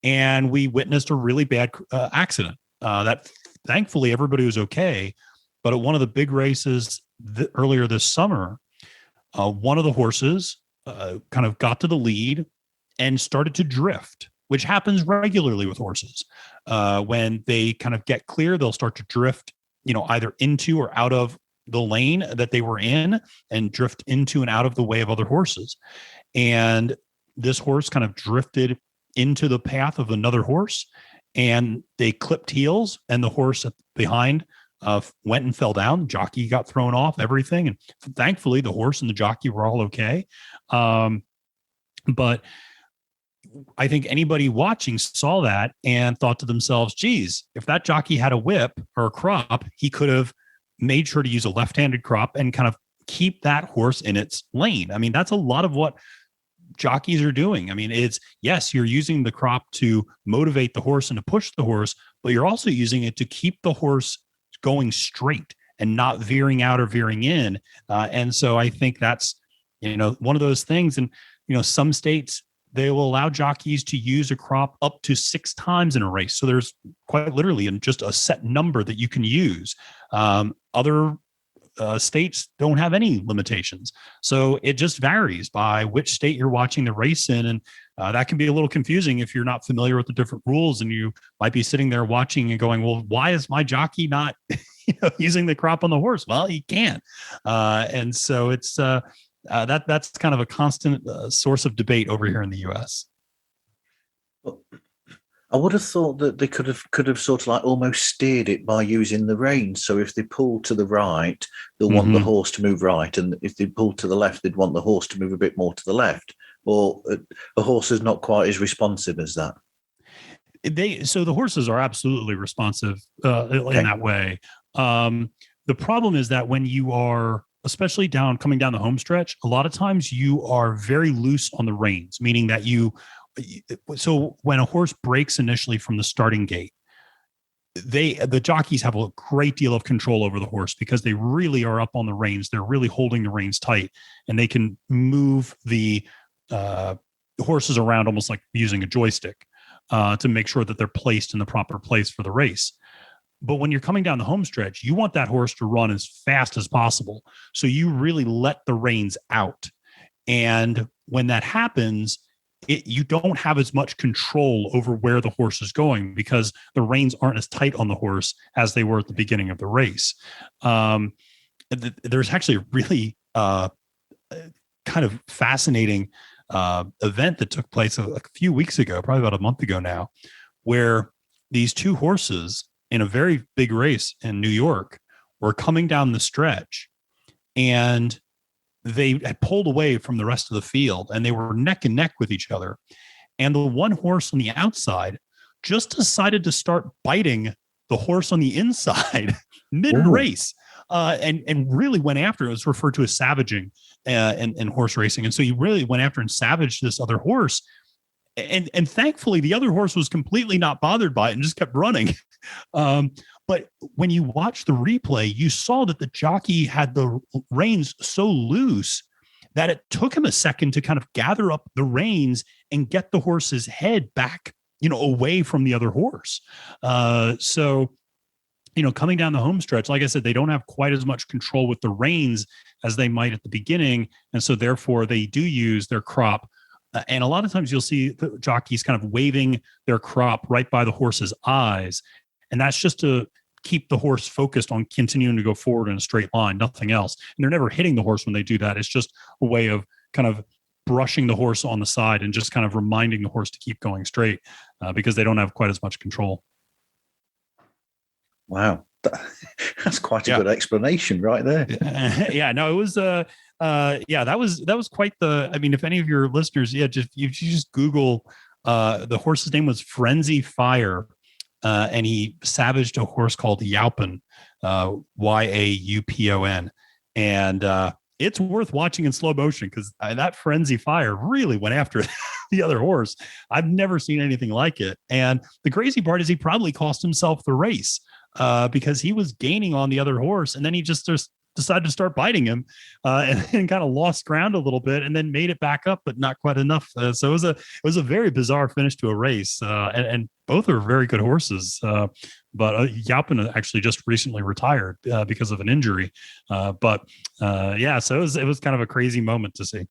And we witnessed a really bad accident that thankfully everybody was okay. But at one of the big races earlier this summer, one of the horses kind of got to the lead and started to drift, which happens regularly with horses. When they kind of get clear, they'll start to drift, either into or out of the lane that they were in and drift into and out of the way of other horses. And this horse kind of drifted into the path of another horse, and they clipped heels, and the horse behind went and fell down. Jockey got thrown off, everything. And thankfully the horse and the jockey were all okay. But I think anybody watching saw that and thought to themselves, geez, if that jockey had a whip or a crop, he could have made sure to use a left-handed crop and kind of keep that horse in its lane. I mean, that's a lot of what jockeys are doing. I mean, yes, you're using the crop to motivate the horse and to push the horse, but you're also using it to keep the horse going straight and not veering out or veering in. And so I think that's, one of those things. And, some states, they will allow jockeys to use a crop up to 6 times in a race. So there's quite literally just a set number that you can use. Other states don't have any limitations. So it just varies by which state you're watching the race in. And that can be a little confusing if you're not familiar with the different rules, and you might be sitting there watching and going, well, why is my jockey not using the crop on the horse? Well, he can't. And so it's that's kind of a constant source of debate over here in the U.S. I would have thought that they could have sort of like almost steered it by using the reins. So if they pull to the right, they'll want the horse to move right, and if they pull to the left, they'd want the horse to move a bit more to the left. Or a horse is not quite as responsive as that. So the horses are absolutely responsive in that way. The problem is that when you are, especially coming down the home stretch, a lot of times you are very loose on the reins, meaning that so when a horse breaks initially from the starting gate, the jockeys have a great deal of control over the horse because they really are up on the reins. They're really holding the reins tight, and they can move the horses around almost like using a joystick to make sure that they're placed in the proper place for the race. But when you're coming down the home stretch, you want that horse to run as fast as possible. So you really let the reins out. And when that happens, you don't have as much control over where the horse is going because the reins aren't as tight on the horse as they were at the beginning of the race. There's actually a really kind of fascinating event that took place a few weeks ago, probably about a month ago now, where these two horses in a very big race in New York were coming down the stretch, and they had pulled away from the rest of the field, and they were neck and neck with each other. And the one horse on the outside just decided to start biting the horse on the inside mid-race, and really went after it. It was referred to as savaging in horse racing. And so he really went after and savaged this other horse. And thankfully, the other horse was completely not bothered by it and just kept running. But when you watch the replay, you saw that the jockey had the reins so loose that it took him a second to kind of gather up the reins and get the horse's head back, away from the other horse. So coming down the home stretch, like I said, they don't have quite as much control with the reins as they might at the beginning. And so therefore they do use their crop. And a lot of times you'll see the jockeys kind of waving their crop right by the horse's eyes. And that's just to keep the horse focused on continuing to go forward in a straight line, nothing else. And they're never hitting the horse when they do that. It's just a way of kind of brushing the horse on the side and just kind of reminding the horse to keep going straight because they don't have quite as much control. Wow. That's quite a good explanation right there. Yeah, no, it was that was quite the, I mean, if any of your listeners, you just Google, the horse's name was Frenzy Fire, and he savaged a horse called Yaupon, Yaupon. And it's worth watching in slow motion because that Frenzy Fire really went after the other horse. I've never seen anything like it. And the crazy part is he probably cost himself the race because he was gaining on the other horse, and then he just decided to start biting him and then kind of lost ground a little bit and then made it back up, but not quite enough. So it was a very bizarre finish to a race. And both are very good horses. But Yaupin actually just recently retired because of an injury. So it was kind of a crazy moment to see.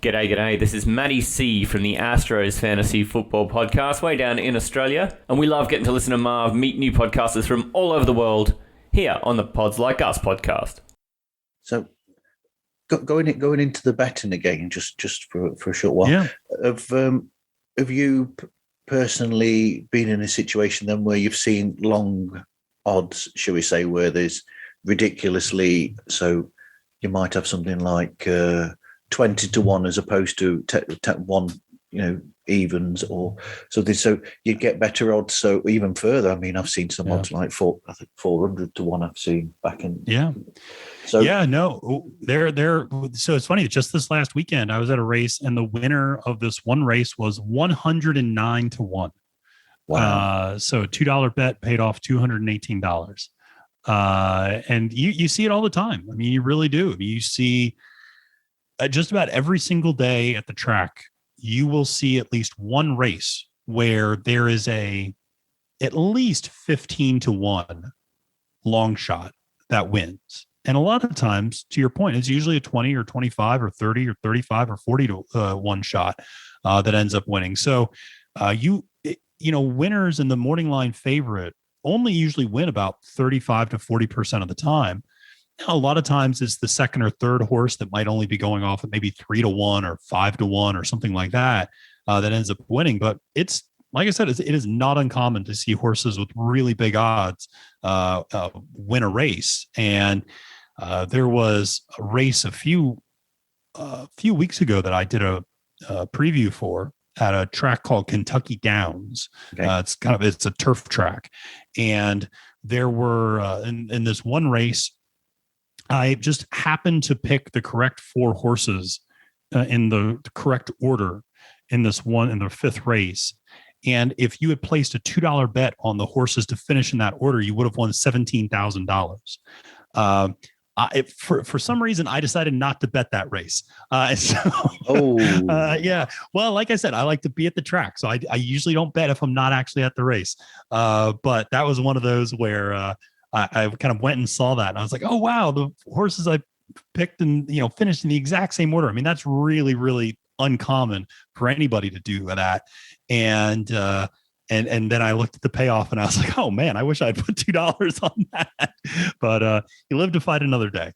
G'day. This is Matty C from the Astros Fantasy Football Podcast way down in Australia. And we love getting to listen to Marv meet new podcasters from all over the world here on the Pods Like Us podcast. So going into the betting again, just for a short while. Yeah. Have you personally been in a situation then where you've seen long odds, shall we say, where there's ridiculously, so you might have something like 20-1 as opposed to 1, evens or something, so you'd get better odds. So even further, I mean, I've seen some odds like 400-1 I've seen back in. So it's funny, just this last weekend I was at a race and the winner of this one race was 109-1. Wow. So $2 bet paid off $218. And you see it all the time. I mean, you really do. I mean, you see just about every single day at the track, you will see at least one race where there is at least 15-1 long shot that wins. And a lot of times, to your point, it's usually a 20 or 25 or 30 or 35 or 40-1 shot that ends up winning. So winners in the morning line favorite only usually win about 35 to 40% of the time. Now, a lot of times it's the second or third horse that might only be going off at maybe 3-1 or 5-1 or something like that that ends up winning. But it's, like I said, it is not uncommon to see horses with really big odds win a race. And there was a race a few weeks ago that I did a preview for at a track called Kentucky Downs. Okay. It's a turf track. And there were in this one race, I just happened to pick the correct 4 horses in the correct order in the fifth race. And if you had placed a $2 bet on the horses to finish in that order, you would have won $17,000. For some reason, I decided not to bet that race. Well, like I said, I like to be at the track, so I usually don't bet if I'm not actually at the race. But that was one of those where I kind of went and saw that, and I was like, oh wow, the horses I picked and finished in the exact same order. I mean, that's really, really uncommon for anybody to do that. And then I looked at the payoff and I was like, oh man, I wish I'd put $2 on that. But you live to fight another day.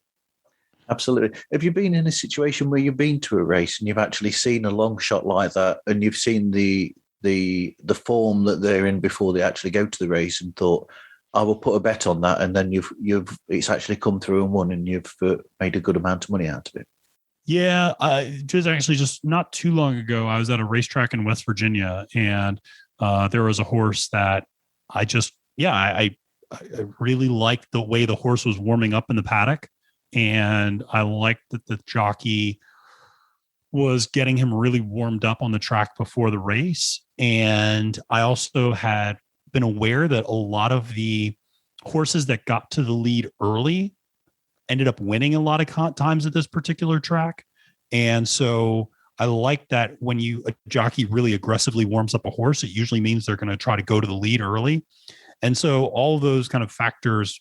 Absolutely. Have you been in a situation where you've been to a race and you've actually seen a long shot like that, and you've seen the form that they're in before they actually go to the race, and thought, I will put a bet on that, and then it's actually come through and won, and you've made a good amount of money out of it? Yeah, just not too long ago, I was at a racetrack in West Virginia, and there was a horse that I really liked the way the horse was warming up in the paddock, and I liked that the jockey was getting him really warmed up on the track before the race. And I also had been aware that a lot of the horses that got to the lead early ended up winning a lot of times at this particular track. And so I like that when a jockey really aggressively warms up a horse, it usually means they're going to try to go to the lead early. And so all of those kind of factors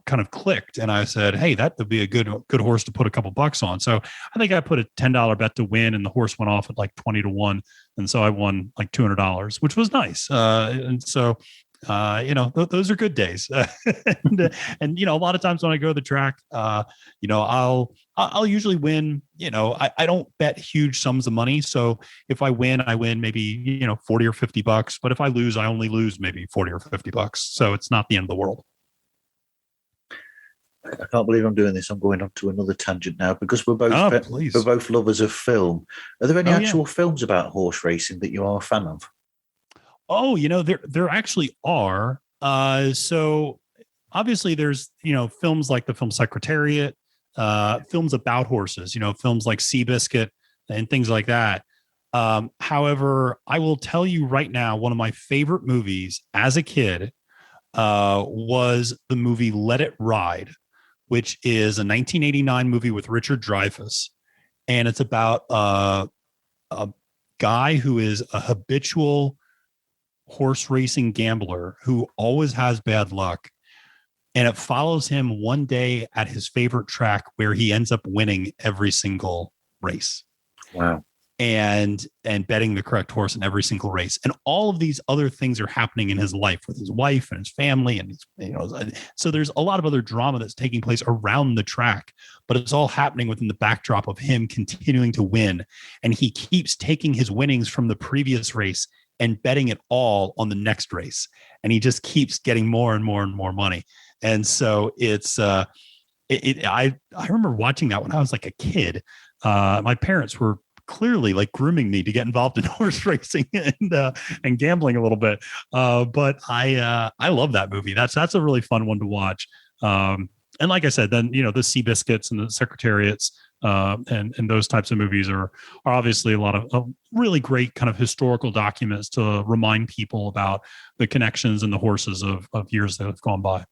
kind of clicked, and I said, hey, that would be a good horse to put a couple bucks on. So I think I put a $10 bet to win, and the horse went off at like 20-1. And so I won like $200, which was nice. And so, those are good days. and a lot of times when I go to the track, I'll usually win. I don't bet huge sums of money. So if I win maybe, $40 or $50, but if I lose, I only lose maybe $40 or $50. So it's not the end of the world. I can't believe I'm doing this. I'm going on to another tangent now, because we're both lovers of film. Are there any actual films about horse racing that you are a fan of? Oh, there actually are. So obviously there's, films like the film Secretariat, films about horses, films like Seabiscuit and things like that. However, I will tell you right now, one of my favorite movies as a kid was the movie Let It Ride, which is a 1989 movie with Richard Dreyfuss. And it's about a guy who is a habitual horse racing gambler who always has bad luck. And it follows him one day at his favorite track where he ends up winning every single race. Wow. And betting the correct horse in every single race. And all of these other things are happening in his life with his wife and his family. And so there's a lot of other drama that's taking place around the track, but it's all happening within the backdrop of him continuing to win. And he keeps taking his winnings from the previous race and betting it all on the next race. And he just keeps getting more and more and more money. And so I remember watching that when I was like a kid. My parents were clearly like grooming me to get involved in horse racing and gambling a little bit. But I love that movie. That's a really fun one to watch. And like I said, then, the Seabiscuits and the Secretariats and those types of movies are obviously a lot of really great kind of historical documents to remind people about the connections and the horses of years that have gone by.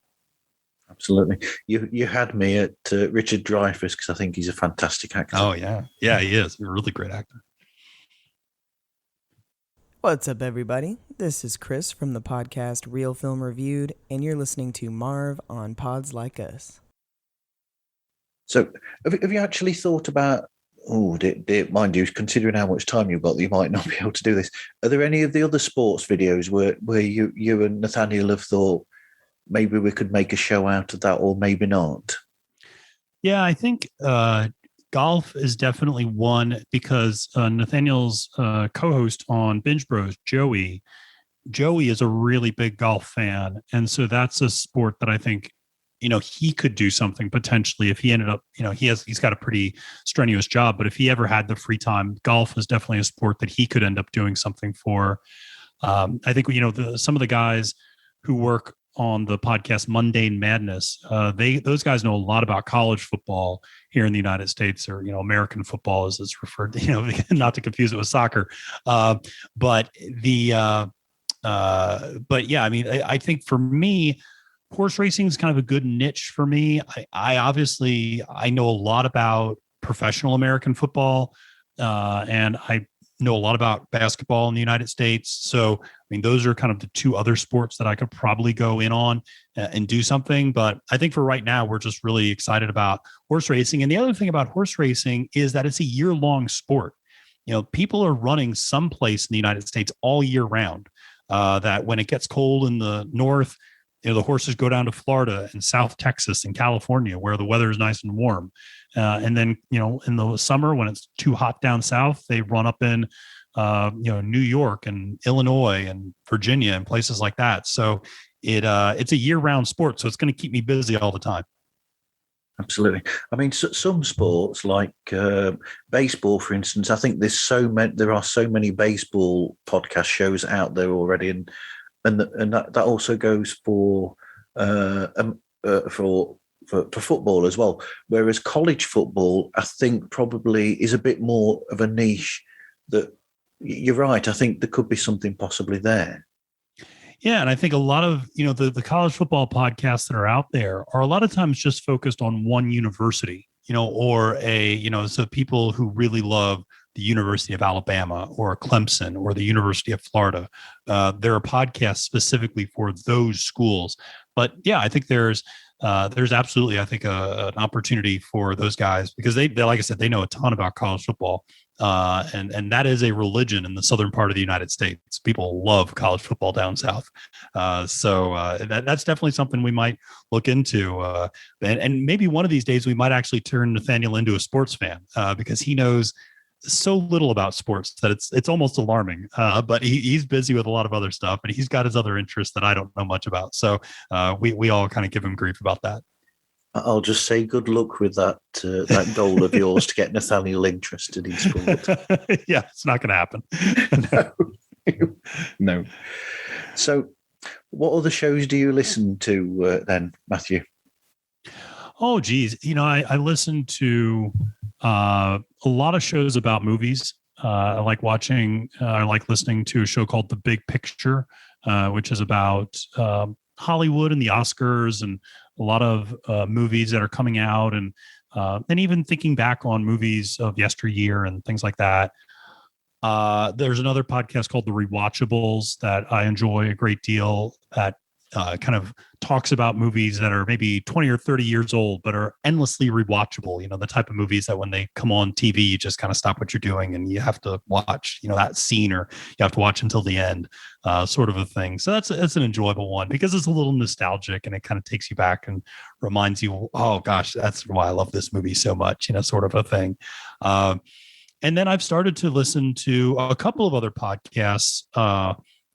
Absolutely. You had me at Richard Dreyfuss because I think he's a fantastic actor. Oh, yeah. Yeah, he is. He's a really great actor. What's up, everybody? This is Chris from the podcast Real Film Reviewed, and you're listening to Marv on Pods Like Us. So have you actually thought about, mind you, considering how much time you've got, you might not be able to do this. Are there any of the other sports videos where you and Nathaniel have thought, maybe we could make a show out of that, or maybe not? Yeah, I think golf is definitely one because Nathaniel's co-host on Binge Bros, Joey is a really big golf fan. And so that's a sport that I think, he could do something potentially if he ended up, he's got a pretty strenuous job, but if he ever had the free time, golf is definitely a sport that he could end up doing something for. I think, some of the guys who work on the podcast Mundane Madness, those guys know a lot about college football here in the United States, or American football as it's referred to, not to confuse it with soccer. But yeah, I mean, I think for me, horse racing is kind of a good niche for me. I obviously know a lot about professional American football, and I know a lot about basketball in the United States. So, I mean, those are kind of the two other sports that I could probably go in on and do something. But I think for right now, we're just really excited about horse racing. And the other thing about horse racing is that it's a year-long sport. People are running someplace in the United States all year round. That when it gets cold in the north, the horses go down to Florida and South Texas and California, where the weather is nice and warm. And then, in the summer when it's too hot down south, they run up in, New York and Illinois and Virginia and places like that. So it's a year-round sport, so it's going to keep me busy all the time. Absolutely. I mean, some sports like baseball, for instance, I think there are so many baseball podcast shows out there already, and that also goes for football as well. Whereas college football, I think, probably is a bit more of a niche. That you're right. I think there could be something possibly there. Yeah, and I think a lot of the college football podcasts that are out there are a lot of times just focused on one university, or so people who really love the University of Alabama or Clemson or the University of Florida. There are podcasts specifically for those schools. But yeah, I think there's absolutely, I think, an opportunity for those guys because they, like I said, they know a ton about college football. And that is a religion in the southern part of the United States. People love college football down south. So that's definitely something we might look into. And maybe one of these days we might actually turn Nathaniel into a sports fan because he knows so little about sports that it's almost alarming. But he's busy with a lot of other stuff, and he's got his other interests that I don't know much about. So we all kind of give him grief about that. I'll just say good luck with that goal of yours to get Nathaniel interested in sport. Yeah, it's not going to happen. No. So what other shows do you listen to then, Matthew? Oh, geez. I listen to a lot of shows about movies. I like listening to a show called The Big Picture, which is about Hollywood and the Oscars and a lot of movies that are coming out, and even thinking back on movies of yesteryear and things like that. There's another podcast called The Rewatchables that I enjoy a great deal, that kind of talks about movies that are maybe 20 or 30 years old, but are endlessly rewatchable. The type of movies that when they come on TV, you just kind of stop what you're doing and you have to watch, that scene, or you have to watch until the end, sort of a thing. So that's an enjoyable one because it's a little nostalgic and it kind of takes you back and reminds you, oh gosh, that's why I love this movie so much, sort of a thing. And then I've started to listen to a couple of other podcasts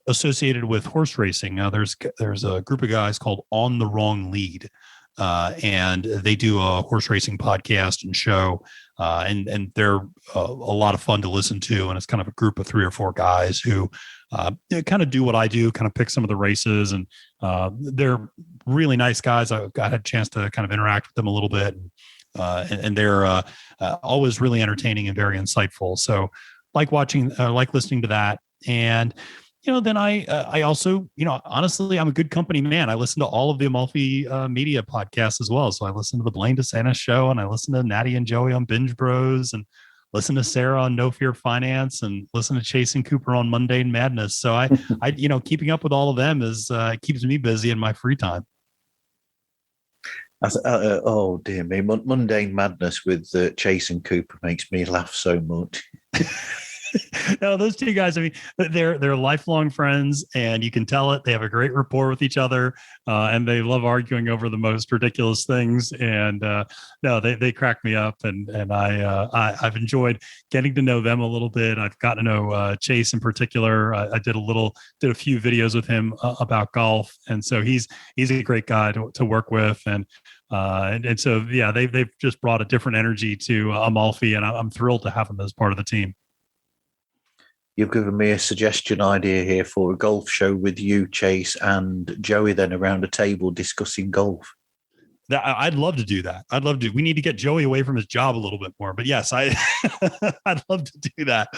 associated with horse racing. There's a group of guys called On the Wrong Lead, and they do a horse racing podcast and show, and they're a lot of fun to listen to. And it's kind of a group of 3 or 4 guys who kind of do what I do, kind of pick some of the races, and they're really nice guys. I had a chance to kind of interact with them a little bit, and they're always really entertaining and very insightful. So like listening to that. And then I also, honestly, I'm a good company man. I listen to all of the Amalfi Media podcasts as well. So I listen to the Blaine DeSantis Show, and I listen to Natty and Joey on Binge Bros, and listen to Sarah on No Fear Finance, and listen to Chase and Cooper on Mundane Madness. So I keeping up with all of them keeps me busy in my free time. Oh dear me, Mundane Madness with Chase and Cooper makes me laugh so much. No, those 2 guys, I mean, they're lifelong friends, and you can tell it. They have a great rapport with each other, and they love arguing over the most ridiculous things. And no, they crack me up, and I've enjoyed getting to know them a little bit. I've gotten to know Chase in particular. I did a few videos with him about golf, and so he's a great guy to work with. And so yeah, they've just brought a different energy to Amalfi, and I'm thrilled to have them as part of the team. You've given me a suggestion idea here for a golf show with you, Chase, and Joey then around a table discussing golf. I'd love to do that. We need to get Joey away from his job a little bit more, but yes, I'd love to do that.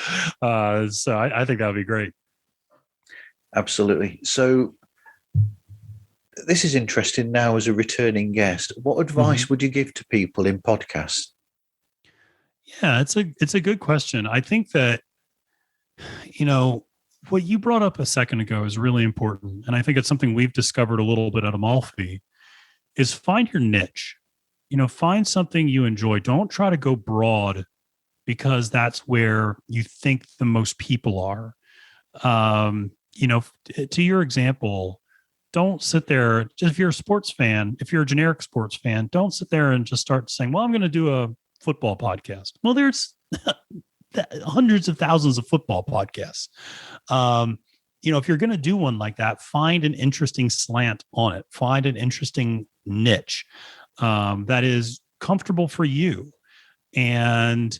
So I think that would be great. Absolutely. So this is interesting now as a returning guest. What advice would you give to people in podcasts? Yeah, it's a good question. I think that, what you brought up a second ago is really important. And I think it's something we've discovered a little bit at Amalfi, is find your niche. Find something you enjoy. Don't try to go broad because that's where you think the most people are. To your example, don't sit there, just if you're a sports fan, if you're a generic sports fan, don't sit there and just start saying, well, I'm going to do a football podcast. Well, there's hundreds of thousands of football podcasts. If you're going to do one like that, find an interesting slant on it. Find an interesting niche that is comfortable for you. And,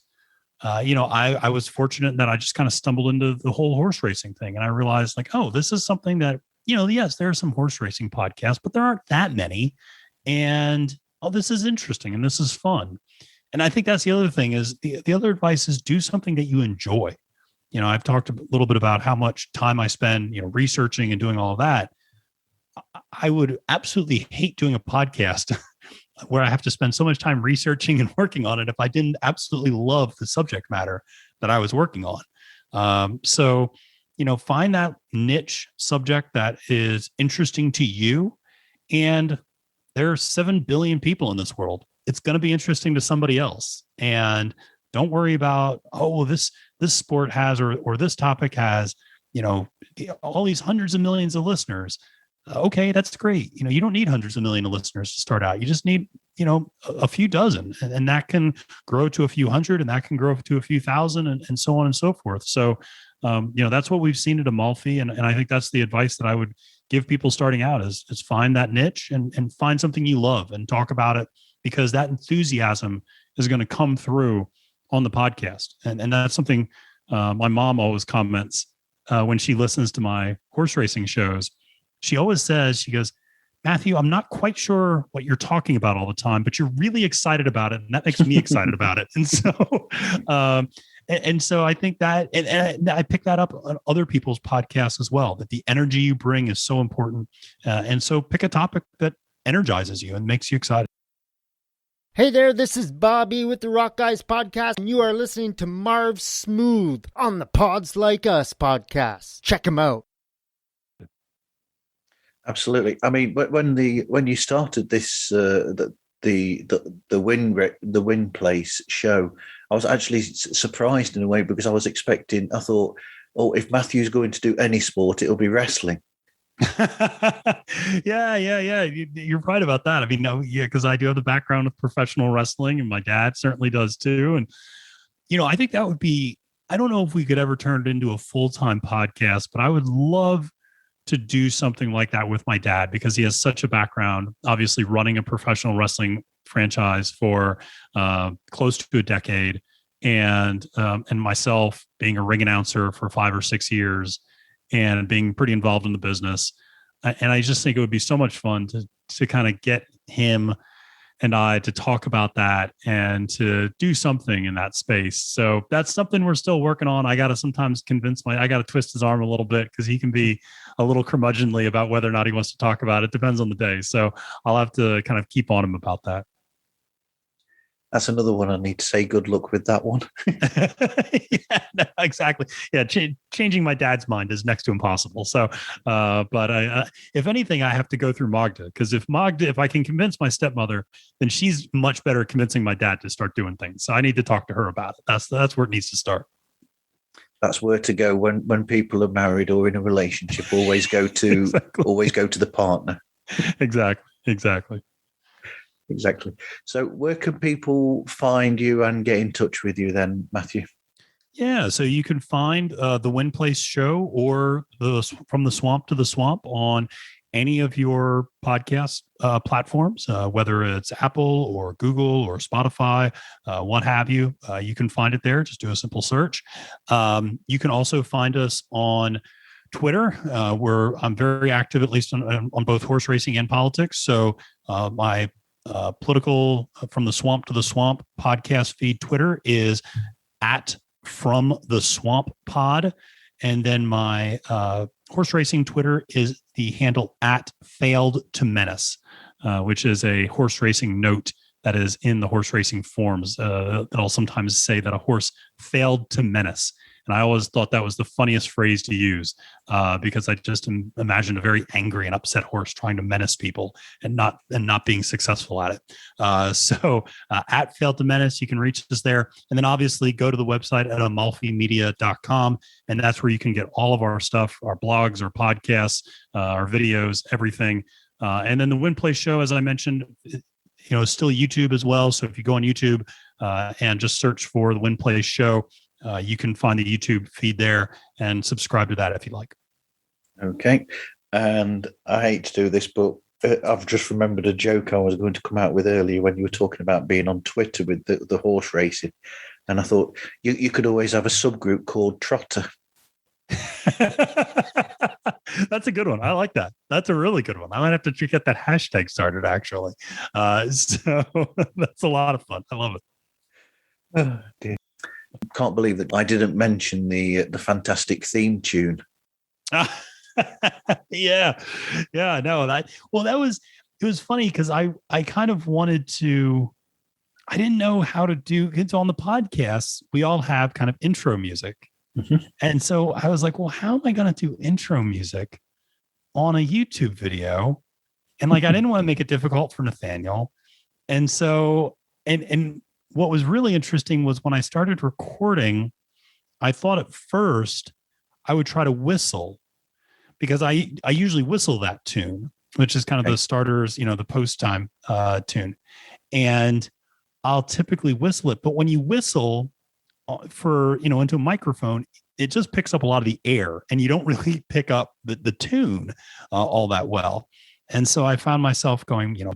I was fortunate that I just kind of stumbled into the whole horse racing thing. And I realized this is something that, yes, there are some horse racing podcasts, but there aren't that many. And, this is interesting and this is fun. And I think that's the other thing is the other advice is do something that you enjoy. I've talked a little bit about how much time I spend, researching and doing all of that. I would absolutely hate doing a podcast where I have to spend so much time researching and working on it if I didn't absolutely love the subject matter that I was working on. So, find that niche subject that is interesting to you. And there are 7 billion people in this world. It's going to be interesting to somebody else. And don't worry about, this sport has, or this topic has, all these hundreds of millions of listeners. Okay, that's great. You don't need hundreds of millions of listeners to start out. You just need, a few dozen, and that can grow to a few hundred, and that can grow to a few thousand, and so on and so forth. So, that's what we've seen at Amalfi. And I think that's the advice that I would give people starting out is find that niche and find something you love and talk about it, because that enthusiasm is going to come through on the podcast. And that's something my mom always comments when she listens to my horse racing shows. She always says, she goes, Matthew, I'm not quite sure what you're talking about all the time, but you're really excited about it. And that makes me excited about it. And so, And so I think that, and I pick that up on other people's podcasts as well, that the energy you bring is so important. And so pick a topic that energizes you and makes you excited. Hey there, this is Bobby with the Rock Guys podcast, and you are listening to Marv Smooth on the Pods Like Us podcast. Check him out. Absolutely. I mean, when you started this the Win Place show, I was actually surprised in a way, because I thought, oh, if Matthew's going to do any sport, it'll be wrestling. Yeah. You're right about that. I mean, no, yeah, because I do have the background of professional wrestling, and my dad certainly does too. And I think that would be, I don't know if we could ever turn it into a full-time podcast, but I would love to do something like that with my dad, because he has such a background, obviously running a professional wrestling franchise for close to a decade, and myself being a ring announcer for 5 or 6 years, and being pretty involved in the business. And I just think it would be so much fun to kind of get him and I to talk about that and to do something in that space. So that's something we're still working on. I got to sometimes I got to twist his arm a little bit, because he can be a little curmudgeonly about whether or not he wants to talk about it. Depends on the day. So I'll have to kind of keep on him about that. That's another one I need to say good luck with that one. Yeah, no, exactly. Yeah, changing my dad's mind is next to impossible. So, but if anything, I have to go through Magda, because if I can convince my stepmother, then she's much better at convincing my dad to start doing things. So I need to talk to her about it. That's where it needs to start. That's where to go when people are married or in a relationship. Always go to the partner. Exactly. So where can people find you and get in touch with you then, Matthew? Yeah, so you can find the Win Place show or From the Swamp to the Swamp on any of your podcast platforms, whether it's Apple or Google or Spotify, what have you. You can find it there. Just do a simple search. You can also find us on Twitter, where I'm very active, at least on both horse racing and politics. So my political From the Swamp to the Swamp podcast feed Twitter is at From the Swamp Pod, and then my horse racing Twitter is the handle at Failed to Menace, which is a horse racing note that is in the horse racing forums that I'll sometimes say that a horse failed to menace. And I always thought that was the funniest phrase to use, because I just imagined a very angry and upset horse trying to menace people and not being successful at it. So at Failed to Menace, you can reach us there. And then obviously go to the website at amalfimedia.com. And that's where you can get all of our stuff, our blogs, our podcasts, our videos, everything. And then the Win Place show, as I mentioned, is still YouTube as well. So if you go on YouTube and just search for the Win Place show, you can find the YouTube feed there and subscribe to that if you like. Okay. And I hate to do this, but I've just remembered a joke I was going to come out with earlier when you were talking about being on Twitter with the horse racing. And I thought you could always have a subgroup called Trotter. That's a good one. I like that. That's a really good one. I might have to get that hashtag started, actually. So that's a lot of fun. I love it. Oh, dear. Can't believe that I didn't mention the fantastic theme tune. Yeah. No, it was funny because I kind of wanted to. I didn't know how to do it on the podcast. We all have kind of intro music. Mm-hmm. And so I was like, well, how am I going to do intro music on a YouTube video? And I didn't want to make it difficult for Nathaniel. And so, and what was really interesting was when I started recording, I thought at first I would try to whistle, because I usually whistle that tune, which is kind of the starters, the post time tune. And I'll typically whistle it. But when you whistle for, into a microphone, it just picks up a lot of the air and you don't really pick up the tune all that well. And so I found myself going, and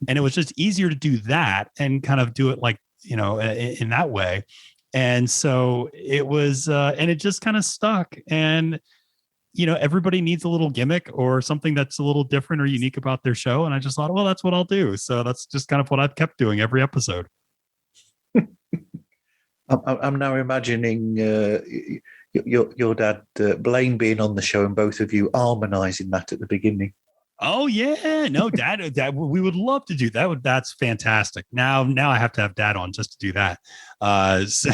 it was just easier to do that and kind of do it in that way. And so it was, and it just kind of stuck. And everybody needs a little gimmick or something that's a little different or unique about their show. And I just thought, well, that's what I'll do. So that's just kind of what I've kept doing every episode. I'm now imagining your dad, Blaine, being on the show and both of you harmonizing that at the beginning. Oh yeah, no, dad, we would love to do that. That's fantastic. Now I have to have dad on just to do that. So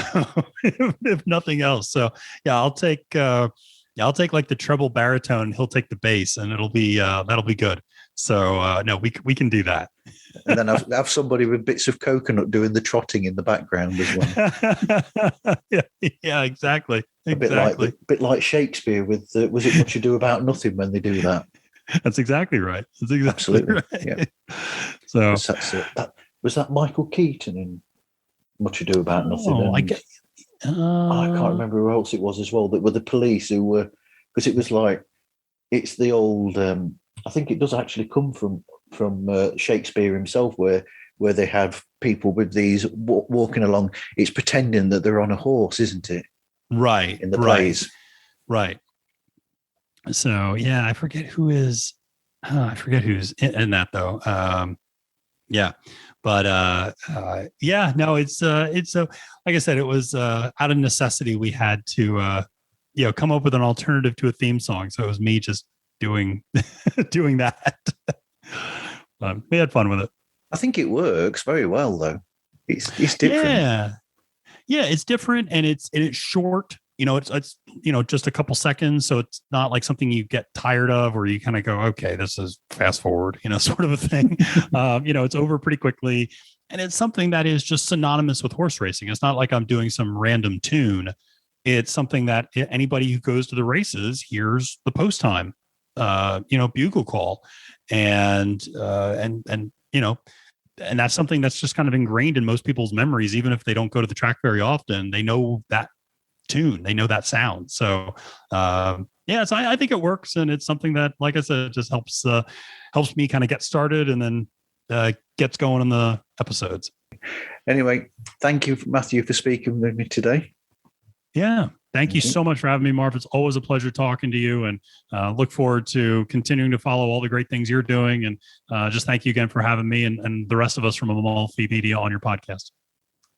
if nothing else, so yeah, I'll take like the treble baritone. He'll take the bass, and it'll be that'll be good. So no, we can do that. And then have somebody with bits of coconut doing the trotting in the background as well. yeah, exactly. A bit like Shakespeare with was it Much Ado About Nothing when they do that? That's exactly right. That's exactly Absolutely right. Yeah. So was that Michael Keaton in Much Ado About Nothing? Oh, I guess. I can't remember who else it was as well. That were the police who were, because it was like it's the old. I think it does actually come from Shakespeare himself, where they have people with these walking along. It's pretending that they're on a horse, isn't it? Right. In the plays. Right. So yeah, I forget who's in that though. Yeah, but yeah, no, it's so like I said, it was out of necessity we had to come up with an alternative to a theme song. So it was me just doing that. We had fun with it. I think it works very well though. It's different. Yeah, it's different and it's short. It's just a couple seconds, so it's not like something you get tired of or you kind of go, okay, this is fast forward, sort of a thing. It's over pretty quickly, and it's something that is just synonymous with horse racing. It's not like I'm doing some random tune. It's something that anybody who goes to the races hears the post time, bugle call, and that's something that's just kind of ingrained in most people's memories, even if they don't go to the track very often. They know that tune, they know that sound. So so I think it works, and it's something that, like I said, just helps me kind of get started and then gets going on the episodes. Anyway, thank you, Matthew, for speaking with me today. Yeah, thank you so much for having me, Marv. It's always a pleasure talking to you, and look forward to continuing to follow all the great things you're doing. And just thank you again for having me and the rest of us from Amalfi Media on your podcast.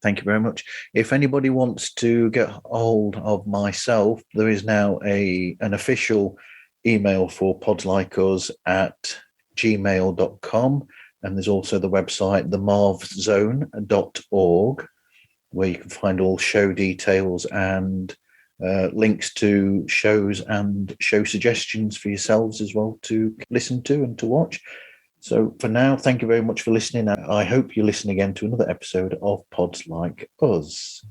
Thank you very much. If anybody wants to get hold of myself, there is now an official email for Pods Like Us at gmail.com. And there's also the website, themarvzone.org, where you can find all show details and links to shows and show suggestions for yourselves as well to listen to and to watch. So for now, thank you very much for listening. I hope you listen again to another episode of Pods Like Us.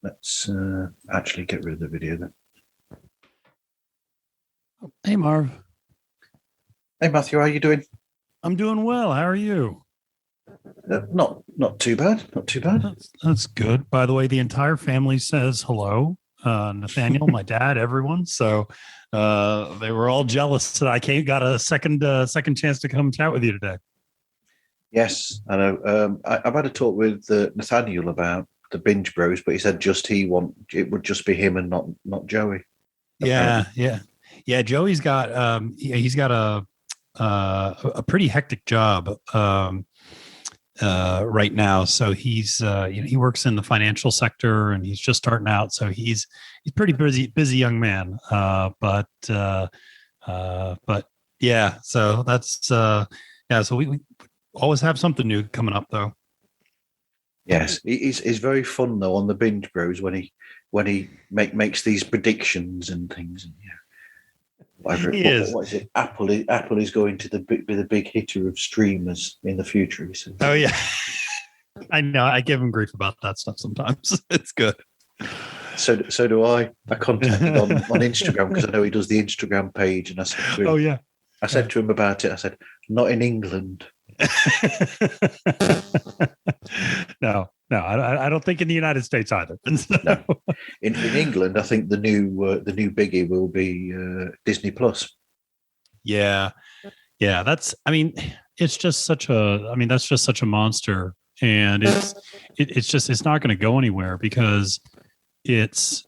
Let's actually get rid of the video then. Hey, Marv. Hey, Matthew, how are you doing? I'm doing well. How are you? Not too bad. Not too bad. That's good. By the way, the entire family says hello. Nathaniel, my dad, everyone. So they were all jealous that I got a second chance to come chat with you today. Yes, I know. I've had a talk with Nathaniel about the Binge Bros, but he said it would just be him and not Joey. Yeah. Joey's got he's got a pretty hectic job right now. So he's he works in the financial sector and he's just starting out. So he's pretty busy young man. But yeah. So that's So we always have something new coming up though. Yes, it's very fun though on the Binge Bros when he makes these predictions and things. And what is it? Apple is going to be the big hitter of streamers in the future. He says. Oh yeah, I know. I give him grief about that stuff sometimes. It's good. So do I. I contacted on Instagram because I know he does the Instagram page, and I said to him, Oh yeah. I said to him about it. I said, not in England. No, I don't think in the United States either. No. In England, I think the new biggie will be Disney Plus. Yeah. That's just such a monster, and it's not going to go anywhere because it's,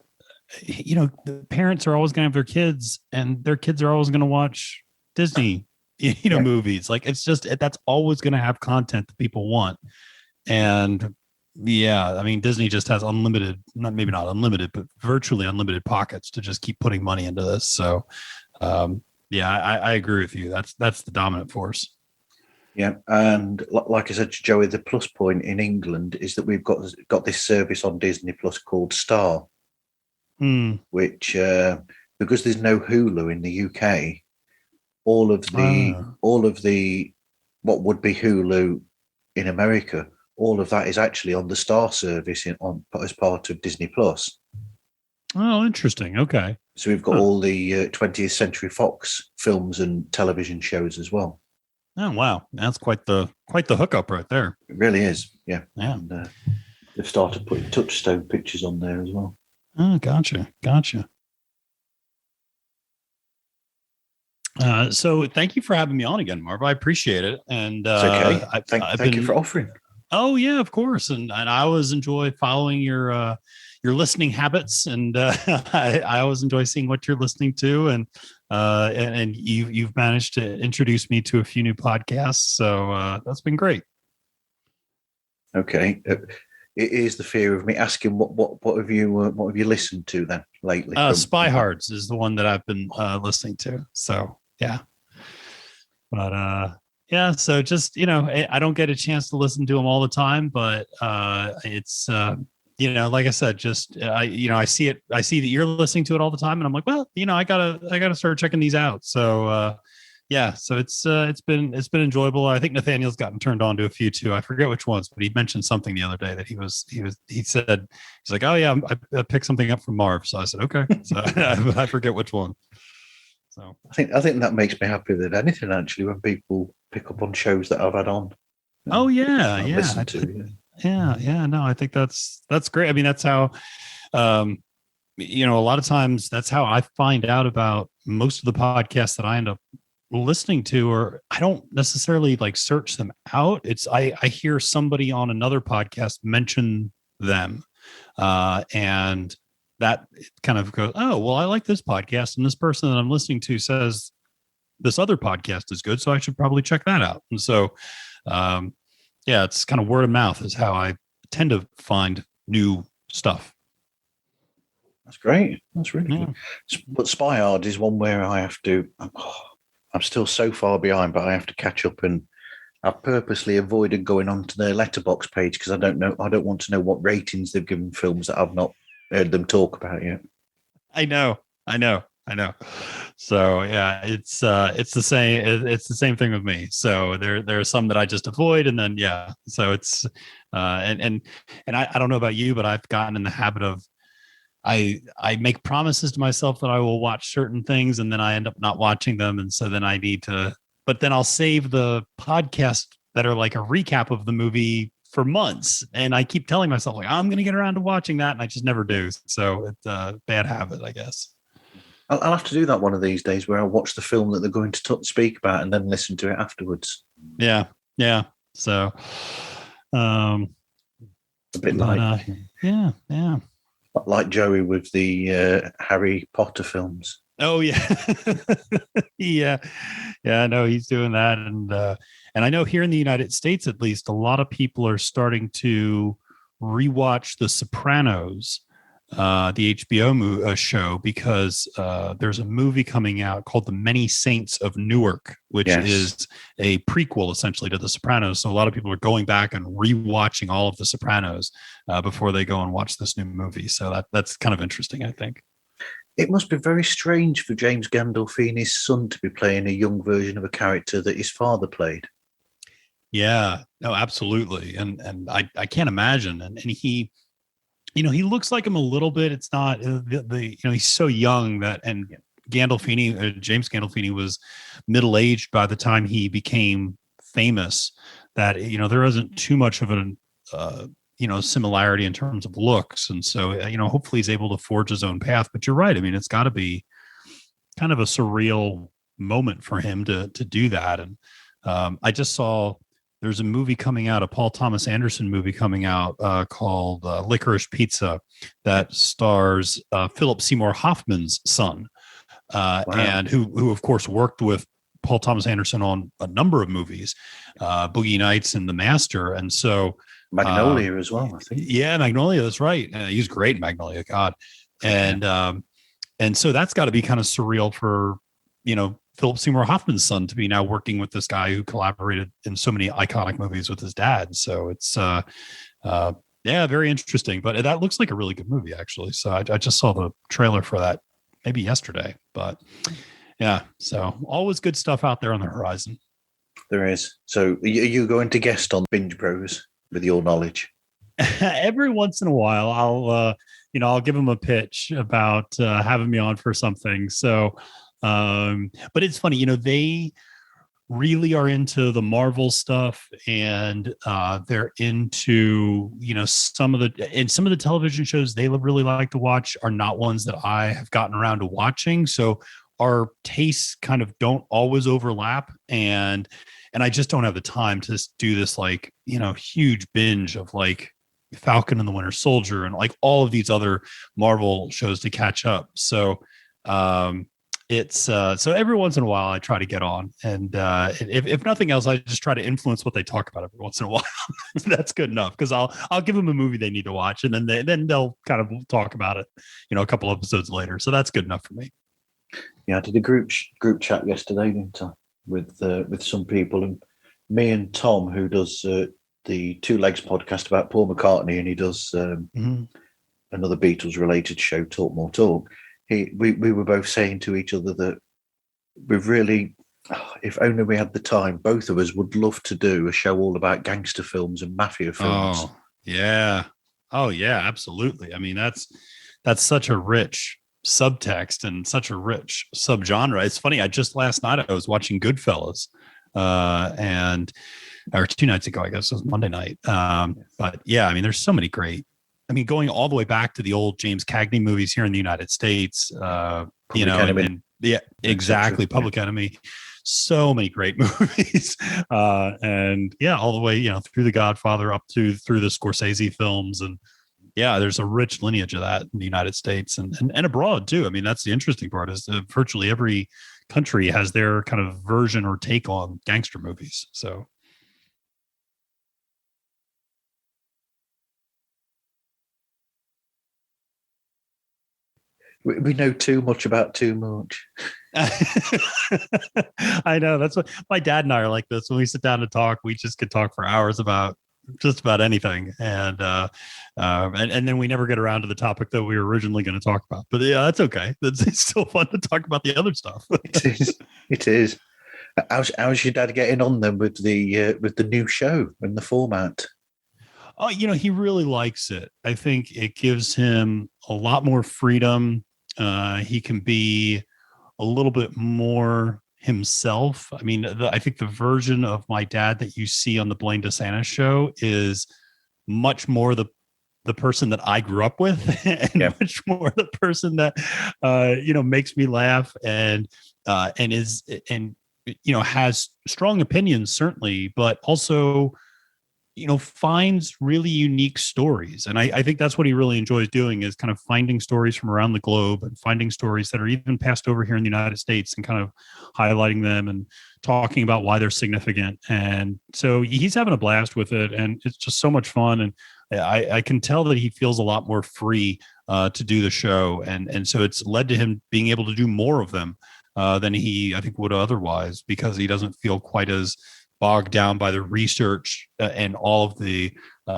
the parents are always going to have their kids, and their kids are always going to watch Disney, movies. Like, it's just, that's always going to have content that people want. And yeah, Disney just has unlimited, maybe not unlimited, but virtually unlimited pockets to just keep putting money into this. So, I agree with you. That's the dominant force. Yeah, and like I said to Joey, the plus point in England is that we've got this service on Disney Plus called Star, which because there's no Hulu in the UK, all of the what would be Hulu in America, all of that is actually on the Star service as part of Disney Plus. Oh, interesting. Okay. So we've got all the 20th Century Fox films and television shows as well. Oh, wow. That's quite the hookup right there. It really is. Yeah. Yeah. And they've started putting Touchstone pictures on there as well. Oh, gotcha. So thank you for having me on again, Marv. I appreciate it. And it's okay. Thank you for offering. Oh yeah, of course. And I always enjoy following your listening habits, and I always enjoy seeing what you're listening to, and you've managed to introduce me to a few new podcasts. So that's been great. Okay. It is the fear of me asking what have you listened to then lately? Spy Hards is the one that I've been listening to. So yeah, but yeah. So just I don't get a chance to listen to them all the time, but it's like I said, just I see it. I see that you're listening to it all the time, and I'm like, well, I gotta start checking these out. So yeah, so it's been enjoyable. I think Nathaniel's gotten turned on to a few too. I forget which ones, but he mentioned something the other day that he said he's like, oh yeah, I picked something up from Marv. So I said, okay. So I forget which one. So I think that makes me happier than anything, actually, when people pick up on shows that I've had on. Oh yeah, yeah. Listen to, yeah. No, I think that's great. That's how a lot of times that's how I find out about most of the podcasts that I end up listening to, or I don't necessarily like search them out. It's I hear somebody on another podcast mention them, and that kind of goes, oh well, I like this podcast, and this person that I'm listening to says this other podcast is good, so I should probably check that out. And so yeah, it's kind of word of mouth is how I tend to find new stuff. That's great. That's really good. But Spy Hard is one where I have to. I'm still so far behind, but I have to catch up, and I've purposely avoided going onto their letterbox page because I don't want to know what ratings they've given films that I've not heard them talk about yet. I know. So yeah, it's the same. It's the same thing with me. So there are some that I just avoid, and then yeah. So it's and I don't know about you, but I've gotten in the habit of I make promises to myself that I will watch certain things, and then I end up not watching them, and so then I need to. But then I'll save the podcast that are like a recap of the movie for months, and I keep telling myself like I'm going to get around to watching that, and I just never do. So it's a bad habit, I guess. I'll have to do that one of these days, where I'll watch the film that they're going to speak about and then listen to it afterwards. Yeah. So, a bit like yeah. Like Joey with the Harry Potter films. Oh yeah, yeah. I know he's doing that, and I know here in the United States, at least, a lot of people are starting to rewatch The Sopranos, the HBO show, because there's a movie coming out called The Many Saints of Newark, which is a prequel essentially to The Sopranos. So a lot of people are going back and rewatching all of The Sopranos before they go and watch this new movie. So that's kind of interesting, I think. It must be very strange for James Gandolfini's son to be playing a young version of a character that his father played. Yeah, no, absolutely. And I can't imagine. And he, he looks like him a little bit. It's not he's so young and Gandolfini, James Gandolfini was middle-aged by the time he became famous, that, there isn't too much of an, similarity in terms of looks. And so, hopefully he's able to forge his own path, but you're right. I mean, it's gotta be kind of a surreal moment for him to do that. And I just saw there's a movie coming out, a Paul Thomas Anderson movie coming out called Licorice Pizza, that stars Philip Seymour Hoffman's son, and who of course worked with Paul Thomas Anderson on a number of movies, Boogie Nights and The Master. And so Magnolia as well, I think. Yeah, Magnolia, that's right. He's great in Magnolia, God. And so that's got to be kind of surreal for, Philip Seymour Hoffman's son to be now working with this guy who collaborated in so many iconic movies with his dad. So it's, very interesting. But that looks like a really good movie, actually. So I just saw the trailer for that maybe yesterday. But yeah, so always good stuff out there on the horizon. There is. So are you going to guest on Binge Bros with your knowledge? Every once in a while, I'll give them a pitch about having me on for something. So, but it's funny, they really are into the Marvel stuff, and they're into, some of the television shows they really like to watch are not ones that I have gotten around to watching. So our tastes kind of don't always overlap, and I just don't have the time to do this, huge binge of Falcon and the Winter Soldier and all of these other Marvel shows to catch up. So it's so every once in a while I try to get on, and if nothing else, I just try to influence what they talk about every once in a while. That's good enough, because I'll give them a movie they need to watch, and then they'll kind of talk about it, a couple episodes later. So that's good enough for me. Yeah, I did a group chat yesterday, didn't I, with some people, and me and Tom, who does the Two Legs podcast about Paul McCartney, and he does another Beatles related show, Talk More Talk. We were both saying to each other that we've really, if only we had the time, both of us would love to do a show all about gangster films and mafia films. Oh yeah, absolutely. I mean, that's such a rich subtext and such a rich subgenre. It's funny, last night I was watching Goodfellas, or 2 nights ago, I guess it was Monday night. But yeah, I mean, there's so many great, going all the way back to the old James Cagney movies here in the United States, exactly. Public Enemy, so many great movies. And yeah, all the way, through The Godfather up through the Scorsese films. And yeah, there's a rich lineage of that in the United States and abroad too. I mean, that's the interesting part, is that virtually every country has their kind of version or take on gangster movies. So we know too much about too much. I know, that's what my dad and I are like this. When we sit down to talk, we just could talk for hours about just about anything, and then we never get around to the topic that we were originally going to talk about. But yeah, that's okay. It's still fun to talk about the other stuff. It is. How's your dad getting on then with the new show and the format? Oh, he really likes it. I think it gives him a lot more freedom. He can be a little bit more himself. I mean, I think the version of my dad that you see on the Blaine DeSantis show is much more the person that I grew up with, and much more the person that makes me laugh and has strong opinions, certainly, but also finds really unique stories. And I think that's what he really enjoys doing, is kind of finding stories from around the globe and finding stories that are even passed over here in the United States and kind of highlighting them and talking about why they're significant. And so he's having a blast with it, and it's just so much fun. And I can tell that he feels a lot more free to do the show. And so it's led to him being able to do more of them than he, I think, would otherwise, because he doesn't feel quite as bogged down by the research and all of the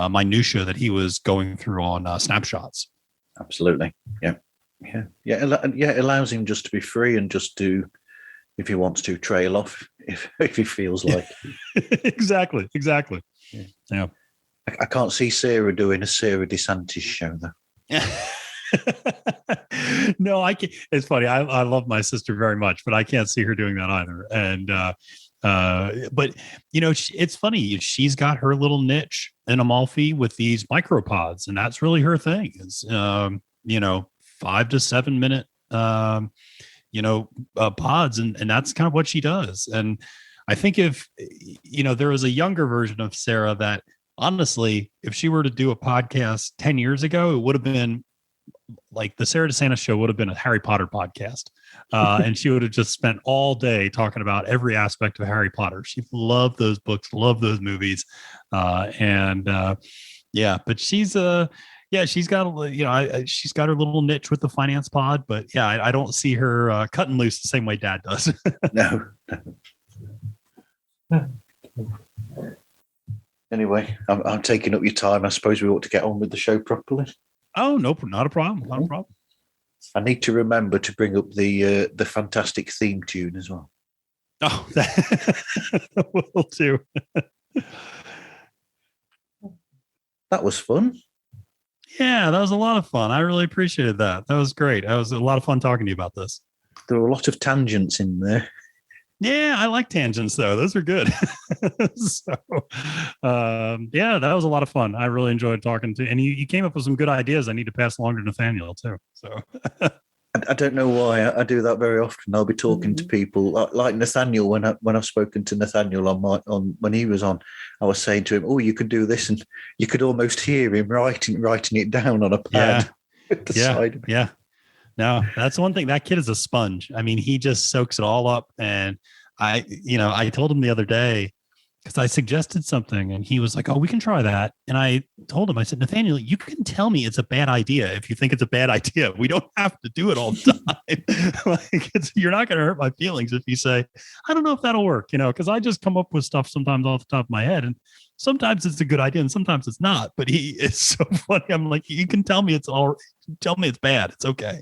minutia that he was going through on snapshots. Absolutely. Yeah. It allows him just to be free and just do, if he wants to, trail off if he feels like. Exactly. Yeah. I can't see Sarah doing a Sarah DeSantis show though. No, I can't. It's funny. I love my sister very much, but I can't see her doing that either. And, but it's funny. She's got her little niche in Amalfi with these micropods, and that's really her thing is, 5 to 7 minute, pods. And that's kind of what she does. And I think if, there was a younger version of Sarah that honestly, if she were to do a podcast 10 years ago, it would have been like the Sarah DeSantis show would have been a Harry Potter podcast. And she would have just spent all day talking about every aspect of Harry Potter. She loved those books, loved those movies. But she's she's got she's got her little niche with the finance pod, but I don't see her cutting loose the same way Dad does. No. Anyway, I'm taking up your time. I suppose we ought to get on with the show properly. Oh, no, not a problem. Not a problem. I need to remember to bring up the fantastic theme tune as well. Oh, will do. That was fun. Yeah, that was a lot of fun. I really appreciated that. That was great. That was a lot of fun talking to you about this. There were a lot of tangents in there. Yeah, I like tangents though. Those are good. So, that was a lot of fun. I really enjoyed talking to, and you came up with some good ideas I need to pass along to Nathaniel too. So, I don't know why I do that very often. I'll be talking to people like Nathaniel when I've spoken to Nathaniel on when he was on. I was saying to him, "Oh, you could do this," and you could almost hear him writing it down on a pad. Side. Yeah. No, that's one thing. That kid is a sponge. I mean, he just soaks it all up. And I told him the other day, because I suggested something and he was like, "Oh, we can try that." And I told him, I said, "Nathaniel, you can tell me it's a bad idea if you think it's a bad idea. We don't have to do it all the time." You're not going to hurt my feelings if you say, "I don't know if that'll work," because I just come up with stuff sometimes off the top of my head. And sometimes it's a good idea and sometimes it's not. But it's so funny. I'm like, you can tell me tell me it's bad. It's okay.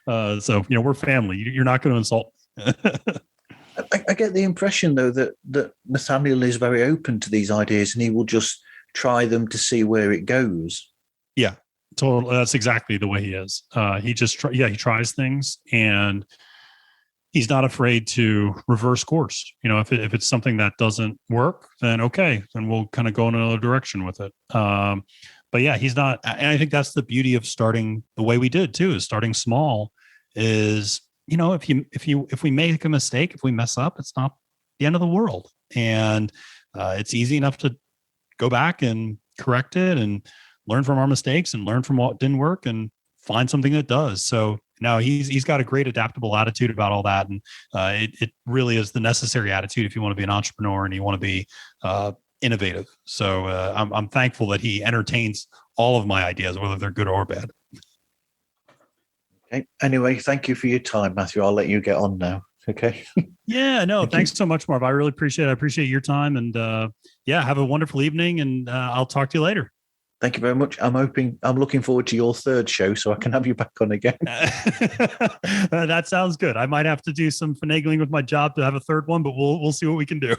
So, we're family. You're not going to insult me. I get the impression, though, that Nathaniel is very open to these ideas and he will just try them to see where it goes. Yeah, totally. That's exactly the way he is. He just, he tries things and he's not afraid to reverse course. If it's something that doesn't work, then okay, then we'll kind of go in another direction with it. But yeah, he's not. And I think that's the beauty of starting the way we did too, is starting small is, if we make a mistake, if we mess up, it's not the end of the world. And it's easy enough to go back and correct it and learn from our mistakes and learn from what didn't work and find something that does. So now he's got a great adaptable attitude about all that. And it really is the necessary attitude if you want to be an entrepreneur and you want to be innovative. So I'm thankful that he entertains all of my ideas, whether they're good or bad. Okay. Anyway, thank you for your time, Matthew. I'll let you get on now. Okay. Yeah, no, thanks so much, Marv. I really appreciate it. I appreciate your time and have a wonderful evening and I'll talk to you later. Thank you very much. I'm looking forward to your third show so I can have you back on again. That sounds good. I might have to do some finagling with my job to have a third one, but we'll see what we can do.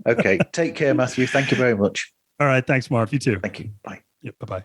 Okay. Take care, Matthew. Thank you very much. All right. Thanks, Marv. You too. Thank you. Bye. Yep. Bye-bye.